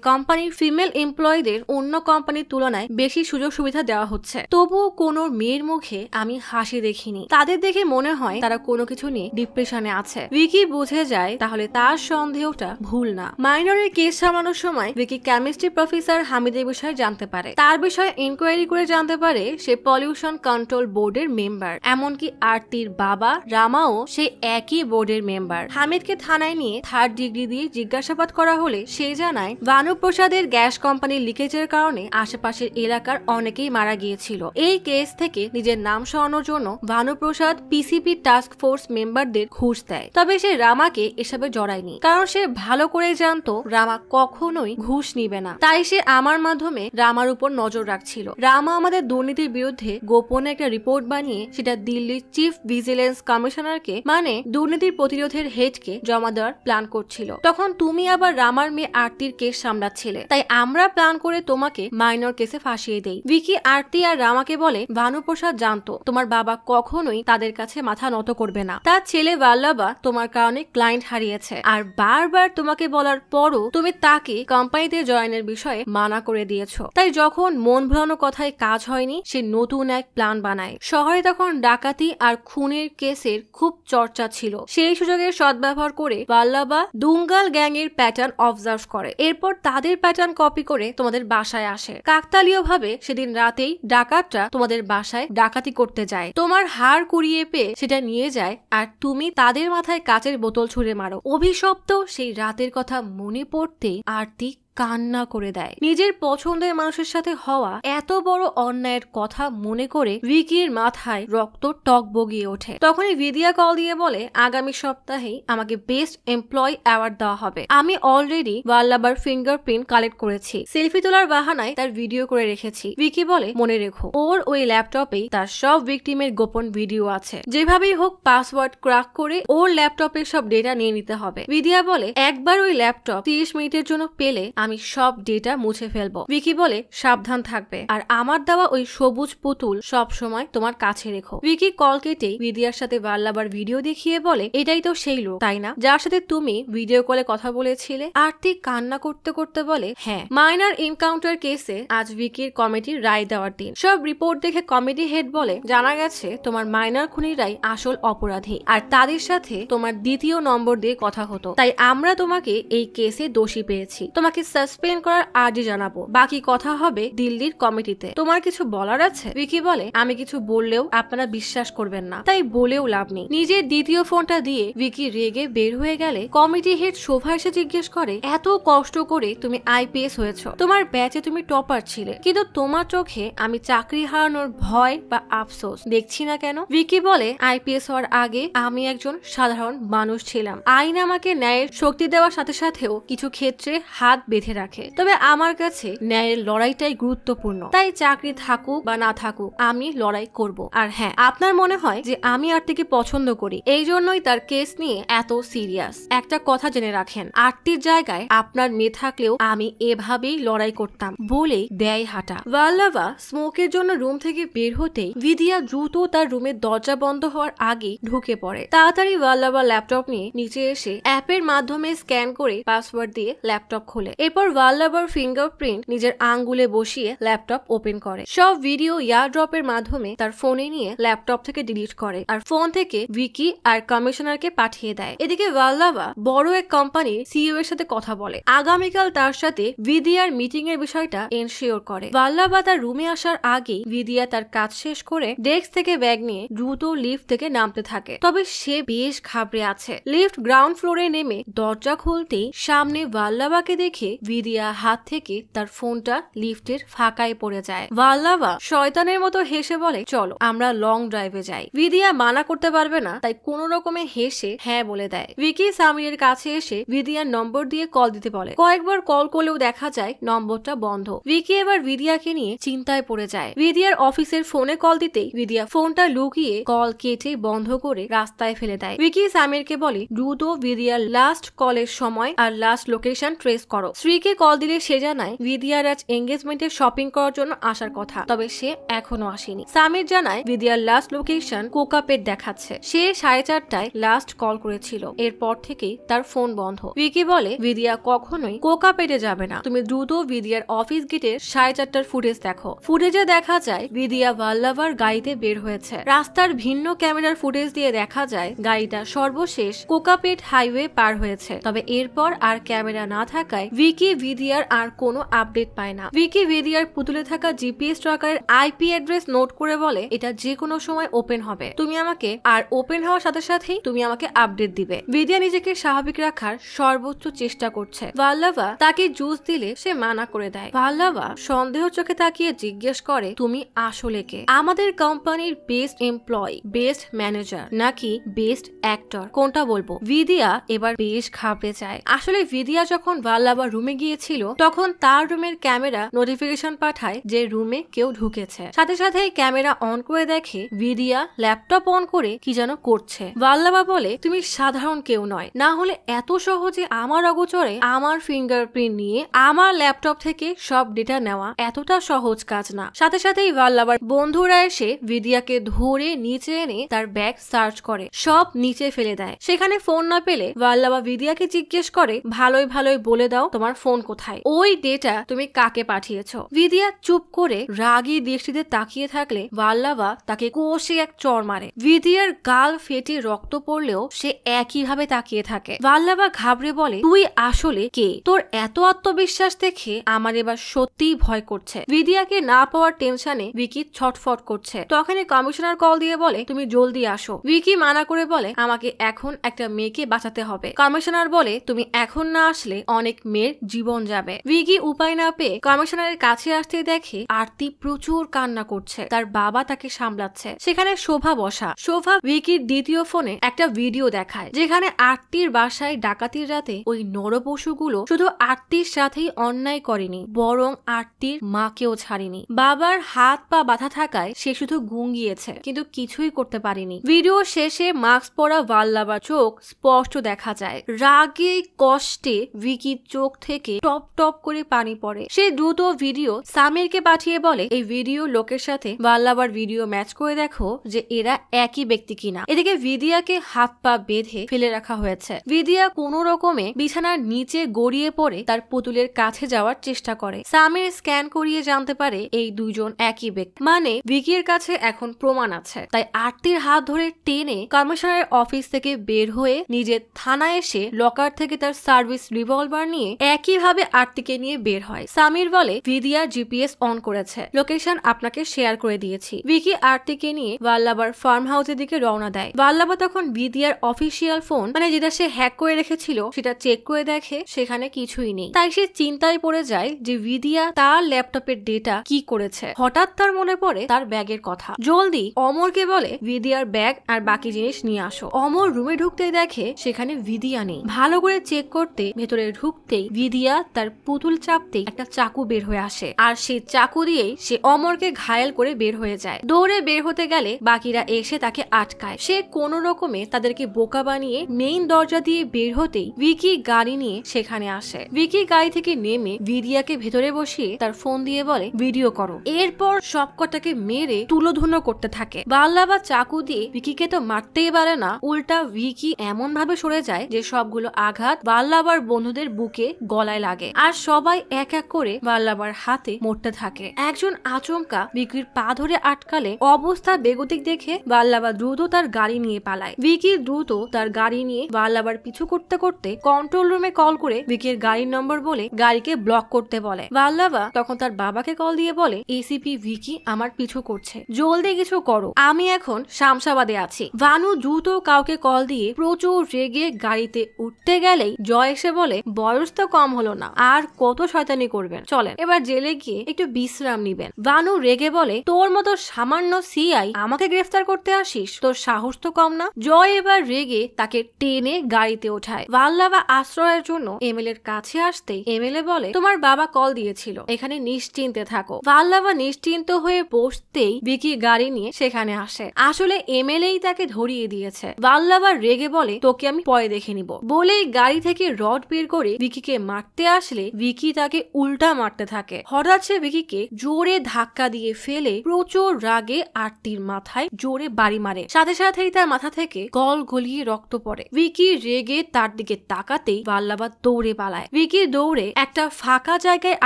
কোম্পানির ফিমেল এমপ্লয়ীদের অন্য কোম্পানির তুলনায় বেশি সুযোগ সুবিধা দেওয়া হচ্ছে। তবুও কোনো মেয়ের মুখে আমি হাসি দেখিনি। তাদের দেখে মনে হয় তারা কোনো কিছু নিয়ে ডিপ্রেশনে আছে। ভিকি বুঝে যায় তাহলে তার সন্দেহটা ভুল না। মাইনরের কেস সামলানোর সময় ভিকি কেমিস্ট্রি প্রফেসর হামিদের বিষয়ে জানতে পারে। তার বিষয়ে ইনকোয়ারি করে জানতে পারে সে পলিউশন কন্ট্রোল বোর্ডের মেম্বার। এমনকি আরতির বাবা রামাও সে একই বোর্ডের মেম্বার। হামিদকে থানায় নিয়ে 3rd ডিগ্রি দিয়ে জিজ্ঞাসাবাদ করা হলে সে জানায় ভানুপ্রসাদের গ্যাস কোম্পানির লিকেজের কারণে আশেপাশের এলাকার অনেকেই মারা গিয়েছিল। এই কেস থেকে নিজের নাম সরানোর জন্য ভানুপ্রসাদ পিসিপি টাস্ক ফোর্স মেম্বারদের ঘুষ দেয়। তবে সে রামাকে এসবে জড়ায়নি, কারণ সে ভালো করে জানতো রামা কখনোই ঘুষ নিবে না। তাই সে আমার মাধ্যমে রামার উপর নজর রাখছিল। রামা আমাদের দুর্নীতির বিরুদ্ধে গোপনে একটা রিপোর্ট বানিয়ে সেটা দিল্লির চিফ ভিজিলেন্স কমিশনারকে মানে দুর্নীতির প্রতিরোধের হেডকে জমা দেওয়ার প্ল্যান করছিল। তখন তুমি আবার রামার মেয়ে আরতির কেস সামলাচ্ছিলে, তাই আমরা প্ল্যান করে তোমাকে মাইনর কেসে ফাঁসিয়ে দেই। ভিকি আরতি আর রামাকে বলে ভানুপ্রসাদ জানতো তোমার বাবা কখনোই তাদের কাছে মাথা নত করবে না। তার ছেলে ভাল্লাভা তোমার কারণে ক্লায়েন্ট হারিয়েছে, আর বারবার তোমাকে বলার পরও তুমি তাকে কোম্পানিতে জয়েনের বিষয়ে মানা করে দিয়েছো। তাই যখন মন ভোলানো কথায় কাজ হয়নি সে নতুন এক প্ল্যান বানায়। শহরে তখন ডাকাতি আর খুনের কেসের খুব চর্চা ছিল। সেই সুযোগের সদ্ব্যবহার করে ভাল্লাভা দুঙ্গাল গ্যাং এর প্যাটার্ন অবজার্ভ করে। এরপর তাদের প্যাটার্ন কপি করে তোমাদের বাসায় আসে। কাকতালীয় ভাবে সেদিন রাতেই ডাকাতরা তোমাদের বাসায় ডাকাতি করতে যায়। তোমার হাড় কুড়িয়ে পেয়ে সেটা নিয়ে যায় আর তুমি তাদের মাথায় কাচের বোতল ছুঁড়ে মারো। অভিশপ্ত সেই রাতের কথা মনে পড়তেই আরতি কান্না করে দেয়। নিজের পছন্দের মানুষের সাথে হওয়া এত বড় অন্যায়ের কথা মনে করে ভিকির মাথায় রক্ত টক বগিয়ে ওঠে। তখনই বিদিয়া কল দিয়ে বলে আগামী সপ্তাহেই আমাকে বেস্ট এমপ্লয়ি অ্যাওয়ার্ড দেওয়া হবে। আমি অলরেডি ভাল্লাভার ফিঙ্গারপ্রিন্ট কালেক্ট করেছি। সেলফি তোলার বাহানায় তার ভিডিও করে রেখেছি। ভিকি বলে মনে রেখো ওর ওই ল্যাপটপেই তার সব ভিকটিমের গোপন ভিডিও আছে। যেভাবেই হোক পাসওয়ার্ড ক্র্যাক করে ওর ল্যাপটপের সব ডেটা নিয়ে নিতে হবে। বিদিয়া বলে একবার ওই ল্যাপটপ 30 মিনিটের জন্য পেলে আমি সব ডেটা মুছে ফেলবো। ভিকি বলে সাবধান থাকবে, আর আমার দেওয়া ওই সবুজ পুতুল সব সময় তোমার কাছে রেখো। ভিকি কল কেটে বিদিয়ার সাথে ভাল্লাভার ভিডিও দেখিয়ে বলে এটাই তো সেই লোক তাই না যার সাথে তুমি ভিডিও কলে কথা বলেছিলে। আরতি কান্না করতে করতে বলে হ্যাঁ। মাইনার এনকাউন্টার কেসে আজ ভিকির কমিটির রায় দেওয়ার দিন। সব রিপোর্ট দেখে কমিটি হেড বলে জানা গেছে তোমার মাইনার খুনিরাই আসল অপরাধী, আর তাদের সাথে তোমার দ্বিতীয় নম্বর দিয়ে কথা হতো। তাই আমরা তোমাকে এই কেসে দোষী পেয়েছি। তোমাকে সাসপেন্ড করার আর্জি জানাবো। বাকি কথা হবে দিল্লির কমিটিতে। তোমার কিছু বলার আছে? ভিকি বলে আমি কিছু বললেও আপনারা বিশ্বাস করবেন না, তাই বলেও লাভ নেই। নিজের দ্বিতীয় ফোনটা দিয়ে ভিকি রেগে বের হয়ে গেলে কমিটি হেড শোভা এসে জিজ্ঞেস করে এত কষ্ট করে তুমি আইপিএস হয়েছো, তোমার ব্যাচে তুমি টপার ছিলে, কিন্তু তোমার চোখে আমি চাকরি হারানোর ভয় বা আফসোস দেখছি না কেন? ভিকি বলে আইপিএস হওয়ার আগে আমি একজন সাধারণ মানুষ ছিলাম। আইন আমাকে ন্যায়ের শক্তি দেওয়ার সাথে সাথেও কিছু ক্ষেত্রে হাত বেঁধে রাখে। তবে আমার কাছে ন্যায়ের লড়াইটাই গুরুত্বপূর্ণ। তাই চাকরি থাকুক বা না থাকুক আমি লড়াই করব। আর হ্যাঁ, আপনার মনে হয় যে আমি আরতিকে পছন্দ করি, এই জন্যই তার কেস নিয়ে এত সিরিয়াস। একটা কথা জেনে রাখেন, আরতির জায়গায় আপনার মেয়ে থাকলেও আমি এভাবেই লড়াই করতাম বলে দেয় হাঁটা। ভাল্লাভা স্মোকের জন্য রুম থেকে বের হতেই বিদিয়া দ্রুত তার রুমের দরজা বন্ধ হওয়ার আগে ঢুকে পড়ে। তাড়াতাড়ি ভাল্লাভা ল্যাপটপ নিয়ে নিচে এসে অ্যাপের মাধ্যমে স্ক্যান করে পাসওয়ার্ড দিয়ে ল্যাপটপ খোলে। এরপর ভাল্লাভার ফিঙ্গারপ্রিন্ট নিজের আঙ্গুলে বসিয়ে ল্যাপটপ ওপেন করে। সব ভিডিও এয়ারড্রপের মাধ্যমে তার ফোনে নিয়ে ল্যাপটপ থেকে ডিলিট করে আর ফোন থেকে ভিকি আর কমিশনারকে পাঠিয়ে দেয়। এদিকে ভাল্লাভা বড় এক কোম্পানির সিইও এর সাথে কথা বলে। আগামীকাল তার সাথে ভিদিয়ার মিটিং এর বিষয়টা এনশিওর করে। ভাল্লাভা তার রুমে আসার আগেই ভিদিয়া তার কাজ শেষ করে ডেস্ক থেকে ব্যাগ নিয়ে দ্রুত লিফট থেকে নামতে থাকে। তবে সে বেশ ঘাবড়ে আছে। লিফট গ্রাউন্ড ফ্লোরে নেমে দরজা খুলতেই সামনে ভাল্লাভাকে দেখে ভিদিয়া হাত থেকে তার ফোনটা লিফটের ফাঁকায় পড়ে যায়। ভাল্লাভা শয়তানের মতো হেসে বলে, চলো আমরা লং ড্রাইভে যাই। ভিদিয়া মানা করতে পারবে না, তাই কোন রকমে হেসে হ্যাঁ বলে দেয়। ভিকি সামিরের কাছে এসে ভিদিয়ার নম্বর দিয়ে কল দিতে বলে। কয়েকবার কল করলেও দেখা যায় নম্বরটা বন্ধ। ভিকি এবার ভিদিয়াকে নিয়ে চিন্তায় পড়ে যায়। ভিদিয়ার অফিসের ফোনে কল দিতেই ভিদিয়া ফোনটা লুকিয়ে কল কেটে বন্ধ করে রাস্তায় ফেলে দেয়। ভিকি সামিরকে বলে, দ্রুত ভিদিয়ার লাস্ট কলের সময় আর লাস্ট লোকেশন ট্রেস করো। শ্রীকে কল দিলে সে জানায় ভিদিয়ার আজ এঙ্গেজমেন্টে শপিং করার জন্য আসার কথা, তবে সে এখনো আসেনি। সামির জানায় ভিদিয়ার লাস্ট লোকেশন কোকাপেট দেখাচ্ছে। সে 4:30টায় লাস্ট কল করেছিল, এরপর থেকেই তার ফোন বন্ধ। ভিকি বলে, ভিদিয়া কখনোই কোকাপেটে যাবে না, তুমি দ্রুত ভিদিয়ার অফিস গেটের 4:30টার ফুটেজ দেখো। ফুটেজে দেখা যায় ভিদিয়া ভাল্লাভার গাড়িতে বের হয়েছে। রাস্তার ভিন্ন ক্যামেরার ফুটেজ দিয়ে দেখা যায় গাড়িটা সর্বশেষ কোকাপেট হাইওয়ে পার হয়েছে। তবে এরপর আর ক্যামেরা না থাকায় ভিকি ভিদিয়ার আর কোনো আপডেট পায় না। ভিকি ভিদিয়ার পুতুলে থাকা জিপিএস ট্র্যাকারের আইপি অ্যাড্রেস নোট করে বলে, এটা যে কোনো সময় ওপেন হবে, তুমি আমাকে আর ওপেন হওয়ার সাথে সাথেই তুমি আমাকে আপডেট দিবে। ভিদিয়া নিজেকে স্বাভাবিক রাখার সর্বোচ্চ চেষ্টা করছে। ভাল্লাভা তাকে জুস দিলে সে মানা করে দেয়। ভাল্লাভা সন্দেহ চোখে তাকিয়ে জিজ্ঞেস করে, তুমি আসলে কে? আমাদের কোম্পানির বেস্ট এমপ্লয়ি, বেস্ট ম্যানেজার নাকি বেস্ট অ্যাক্টর, কোনটা বলবো? ভিদিয়া এবার বেশ ঘাবড়ে যায়। আসলে ভিদিয়া যখন ভাল্লাভা রুমে গিয়েছিল তখন তার রুমের ক্যামেরা নোটিফিকেশন পাঠায় যে রুমে কেউ ঢুকেছে। সাথে সাথে ক্যামেরা অন করে দেখে ভিদিয়া ল্যাপটপ অন করে কি যেন করছে। ভাল্লাভা বলে, তুমি সাধারণ কেউ নয়, না হলে এত সহজে আমার অগোচরে আমার ফিঙ্গারপ্রিন্ট নিয়ে আমার ল্যাপটপ থেকে সব ডেটা নেওয়া এতটা সহজ কাজ না। সাথে সাথেই ভাল্লাভার বন্ধুরা এসে ভিদিয়াকে ধরে নিচে এনে তার ব্যাগ সার্চ করে, সব নিচে ফেলে দেয়। সেখানে ফোন না পেলে ভাল্লাভা ভিদিয়াকে জিজ্ঞেস করে, ভালোই ভালোই বলে দাও তোমার ফোন কোথায়, ওই ডেটা তুমি কাকে পাঠিয়েছো? ভিদিয়া চুপ করে রাগী দৃষ্টিতে তাকিয়ে থাকলে ভাল্লাভা তাকে কষে এক চড় মারে। ভিদিয়ার গাল ফেটে রক্ত পড়লেও সে একইভাবে তাকিয়ে থাকে। ভাল্লাভা ঘাবড়ে বলে, তুই আসলে কে? তোর এত আত্মবিশ্বাস দেখে আমার এবার সত্যিই ভয় করছে। ভিদিয়াকে না পাওয়ার টেনশনে ভিকি ছটফট করছে। তখনই কমিশনার কল দিয়ে বলে, তুমি জলদি আসো। ভিকি মানা করে বলে, আমাকে এখন একটা মেয়েকে বাঁচাতে হবে। কমিশনার বলে, তুমি এখন না আসলে অনেক মেয়ের জীবন যাবে। ভিকি উপায় না পেয়ে কমিশনারের কাছে আসতে দেখে আরতি প্রচুর কান্না করছে। তার বাবা তাকে সামলাচ্ছে। সেখানে শোভা বসা। শোভা ভিকির দ্বিতীয় ফোনে একটা ভিডিও দেখায় যেখানে আরতির বাসায় ডাকাতির রাতে ওই নরপশুগুলো শুধু আরতির সাথেই অন্যায় করেনি, বরং আরতির মাকেও ছাড়েনি। বাবার হাত পা বাঁধা থাকায় সে শুধু গুঙ্গিয়েছে, কিন্তু কিছুই করতে পারেনি। ভিডিও শেষে মাস্ক পরা ভাল্লাভার চোখ স্পষ্ট দেখা যায়। রাগে কষ্টে ভিকির চোখ থেকে টপ টপ করে পানি পড়ে। সে দ্রুত ভিডিও সামিরকে পাঠিয়ে বলে, এই ভিডিও লোকের সাথে ভাল্লাভার ভিডিও ম্যাচ করে দেখো যে এরা একই ব্যক্তি কিনা। এদিকে ভিদিয়াকে হাত পা বেঁধে ফেলে রাখা হয়েছে। ভিদিয়া কোনো রকমে বিছানার নিচে গড়িয়ে পড়ে তার পুতুলের কাছে যাওয়ার চেষ্টা করে। সামির স্ক্যান করিয়ে জানতে পারে এই দুইজন একই ব্যক্তি, মানে ভিকির কাছে এখন প্রমাণ আছে। তাই আরতির হাত ধরে টেনে কমিশনারের অফিস থেকে বের হয়ে নিজের থানায় এসে লকার থেকে তার সার্ভিস রিভলভার নিয়ে একইভাবে আরতিকে নিয়ে বের হয়। সামির বলে, ভিদিয়া জিপিএস অন করেছে, লোকেশন আপনাকে শেয়ার করে দিয়েছি। ভিকি আরতিকে নিয়ে ভাল্লাভার ফার্ম হাউসের দিকে রওনা দেয়। ভাল্লাভা তখন ভিদিয়ার অফিসিয়াল ফোন, মানে যেটা সে হ্যাক করে রেখেছিল, সেটা চেক করে দেখে সেখানে কিছুই নেই। তাই সে চিন্তায় পড়ে যায় যে ভিদিয়া তার ল্যাপটপের ডেটা কি করেছে। হঠাৎ তার মনে পড়ে তার ব্যাগের কথা। জলদি অমরকে বলে, ভিদিয়ার ব্যাগ আর বাকি জিনিস নিয়ে আসো। অমর রুমে ঢুকতেই দেখে সেখানে ভিদিয়া নেই। ভালো করে চেক করতে ভেতরে ঢুকতেই ভিদিয়া তার পুতুল চাপতেই একটা চাকু বের হয়ে আসে, আর সেই চাকু দিয়েই সে অমরকে ঘায়েল করে বের হয়ে যায়। দৌড়ে বের হতে গেলে বাকিরা এসে তাকে আটকায়। সে কোনো রকমে তাদেরকে বোকা বানিয়ে মেইন দরজা দিয়ে বের হতেই ভিকি গাড়ি নিয়ে সেখানে আসে। ভিকি গাড়ি থেকে নেমে ভিদিয়াকে ভেতরে বসিয়ে তার ফোন দিয়ে বলে, ভিডিও করো। এরপর সবকটাকে মেরে তুলোধুনো করতে থাকে। ভাল্লাভা চাকু দিয়ে ভিকিকে তো মারতেই পারে না, উল্টা ভিকি এমন ভাবে সরে যায় যে সবগুলো আঘাত ভাল্লাভার বন্ধুদের বুকে গলায় লাগে, আর সবাই এক এক করে ভাল্লাভার হাতে মরতে থাকে। একজন আচমকা ভিকির পা ধরে আটকালে অবস্থা বেগতিক দেখে ভাল্লাভা দ্রুত তার গাড়ি নিয়ে পালায়। ভিকি দ্রুত তার গাড়ি নিয়ে ভাল্লাভার পিছু করতে করতে কন্ট্রোল রুমে কল করে ভিকির গাড়ির নম্বর বলে গাড়িকে ব্লক করতে বলে। ভাল্লাভা তখন তার বাবাকে কল দিয়ে বলে, এসিপি ভিকি আমার পিছু করছে, জলদি কিছু করো, আমি এখন শামসাবাদে আছি। ভানু দ্রুত কাউকে কল দিয়ে প্রচুর রেগে গাড়িতে উঠতে গেলেই জয় এসে বলে, বয়স তো কম কম হলো না, আর কত শয়তানি করবেন, চলেন এবার জেলে গিয়ে একটু বিশ্রাম নিবেন। ভানু রেগে বলে, তোর মতো সামান্য সিআই আমাকে গ্রেফতার করতে আসিস, তোর সাহস তো কম না। জয় এবার রেগে তাকে টেনে গাড়িতে ওঠায়। ভাল্লাভা আশ্রয়ের জন্য এমএলএ এর কাছে আসতেই এমএলএ বলে, তোমার বাবা কল দিয়েছিল, এখানে নিশ্চিন্তে থাকো। ভাল্লাভা নিশ্চিন্ত হয়ে বসতেই ভিকি গাড়ি নিয়ে সেখানে আসে। আসলে এমএলএই তাকে ধরিয়ে দিয়েছে। ভাল্লাভা রেগে বলে, তোকে আমি পরে দেখে নিব বলেই গাড়ি থেকে রড বের করে ভিকিকে মারতে আসলে ভিকি তাকে উল্টা মারতে থাকে। হঠাৎ সে ভিকিকে জোরে ধাক্কা দিয়ে ফেলে প্রচুর রাগে আরতির মাথায় জোরে বাড়ি মারে। সাথে সাথেই তার মাথা থেকে গল গলিয়ে রক্ত পড়ে। ভিকি রেগে তার দিকে তাকাতেই ভাল্লাভা দৌড়ে পালায়। ভিকি দৌড়ে একটা ফাঁকা জায়গায়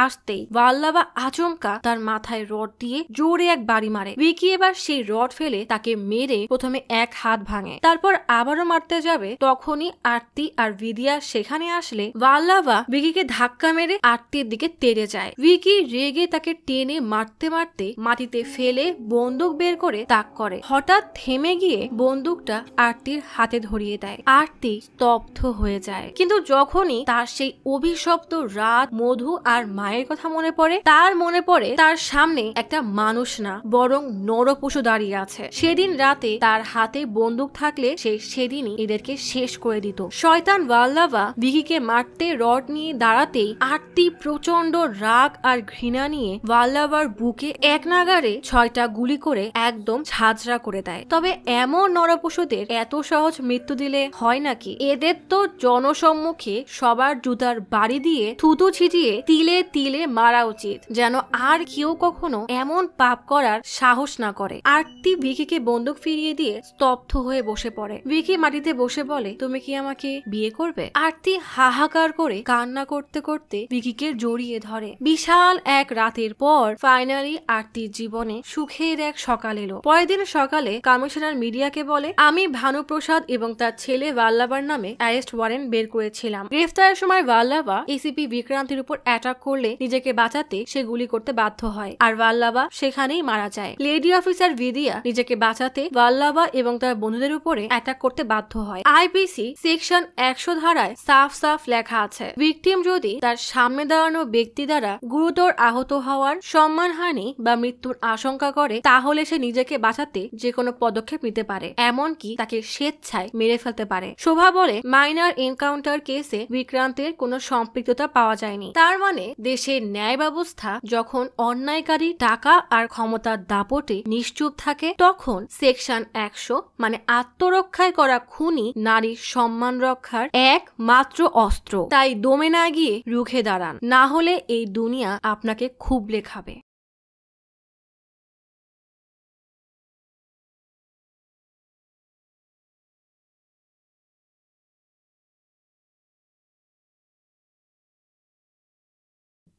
আসতেই ভাল্লাভা আচমকা তার মাথায় রড দিয়ে জোরে এক বাড়ি মারে। ভিকি এবার সেই রড ফেলে তাকে মেরে প্রথমে এক হাত ভাঙে, তারপর আবারও মারতে যাবে। তখনই আরতি আর বিদিয়া সেখানে আসলে ভাল্লাভা ভিকিকে ধাক্কা মেরে আরতির দিকে তেড়ে যায়। ভিকি রেগে তাকে টেনে মারতে মারতে মাটিতে ফেলে বন্দুক বের করে তাক করে। হঠাৎ থেমে গিয়ে বন্দুকটা আরতির হাতে ধরিয়ে দেয়। আরতি স্তব্ধ হয়ে যায়। কিন্তু যখনই তার সেই অভিশপ্ত রাত, মধু আর মায়ের কথা মনে পড়ে, তার মনে পড়ে তার সামনে একটা মানুষ না বরং নরপশু দাঁড়িয়ে আছে। সেদিন রাতে তার হাতে বন্দুক থাকলে সে সেদিনই এদেরকে শেষ করে দিত। শয়তান ভাল্লাভা ভিকিকে মারতে রড নিয়ে দাঁড়াতেই আরতি প্রচন্ড রাগ আর ঘৃণা নিয়ে ভাল্লাভার বুকে এক নাগারে 6টা গুলি করে একদম ঝাঁঝরা করে দেয়। তবে এমন নরপশুদের এত সহজ মৃত্যু দিলে হয় নাকি? এদের তো জনসম্মুখে সবার জুতার বাড়ি দিয়ে থুতু ছিটিয়ে তিলে তিলে মারা উচিত, যেন আর কেউ কখনো এমন পাপ করার সাহস না করে। আরতি ভিকিকে বন্দুক ফিরিয়ে দিয়ে স্তব্ধ হয়ে বসে পড়ে। ভিকি মাটিতে বসে বলে, তুমি কি আমাকে বিয়ে করবে? আরতি হাহাকার করে কান্না করতে করতে ভিকিকে জড়িয়ে ধরে। বিশাল এক রাতের পর ফাইনালি আরতির জীবনে সুখের এক সকাল এলো। পরের দিন সকালে কমিশনার মিডিয়াকে বলে, আমি ভানুপ্রসাদ এবং তার ছেলে ভাল্লাভার নামে অ্যারেস্ট ওয়ারেন্ট বের করেছিলাম। গ্রেফতারের সময় ভাল্লাভা এসিপি বিক্রান্তির উপর অ্যাটাক করলে নিজেকে বাঁচাতে সে গুলি করতে বাধ্য হয়, আর ভাল্লাভা সেখানেই মারা যায়। লেডি অফিসার বিদিয়া নিজেকে বাঁচাতে ভাল্লাভা এবং তার বন্ধুদের উপরে অ্যাটাক করতে বাধ্য হয়। আইপিসি সেকশন 100 ধারায় সাফ সাফ লেখা আছে, ভিকটিম যদি তার সামনে দাঁড়ানো ব্যক্তি দ্বারা গুরুতর আহত হওয়ার, সম্মানহানি বা মৃত্যুর আশঙ্কা করে তাহলে সে নিজেকে বাঁচাতে যে কোনো পদক্ষেপ নিতে পারে, এমনকি তাকে স্বেচ্ছায় মেরে ফেলতে পারে। শোভা বলে, মাইনার এনকাউন্টার কেসে বিক্রান্তের কোনো সম্পৃক্ততা পাওয়া যায়নি। তার মানে দেশের ন্যায় ব্যবস্থা যখন অন্যায়কারী টাকা আর ক্ষমতার দাপটে নিশ্চুপ থাকে, তখন সেকশন 100 মানে আত্মরক্ষায় করা খুনি নারীর সম্মান রক্ষার একমাত্র অস্ত্র। তাই দমে না গিয়ে রুখে দাঁড়ান, না হলে এই দুনিয়া আপনাকে খুবলে খাবে।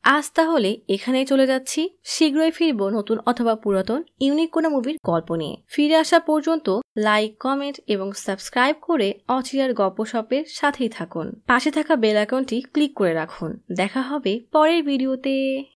আজ তাহলে এখানেই চলে যাচ্ছি। শীঘ্রই ফিরবো নতুন অথবা পুরাতন ইউনিক কোনো মুভির গল্প নিয়ে। ফিরে আসা পর্যন্ত লাইক, কমেন্ট এবং সাবস্ক্রাইব করে অচিরার গপ্পসপের সাথেই থাকুন। পাশে থাকা বেল আইকনটি ক্লিক করে রাখুন। দেখা হবে পরের ভিডিওতে।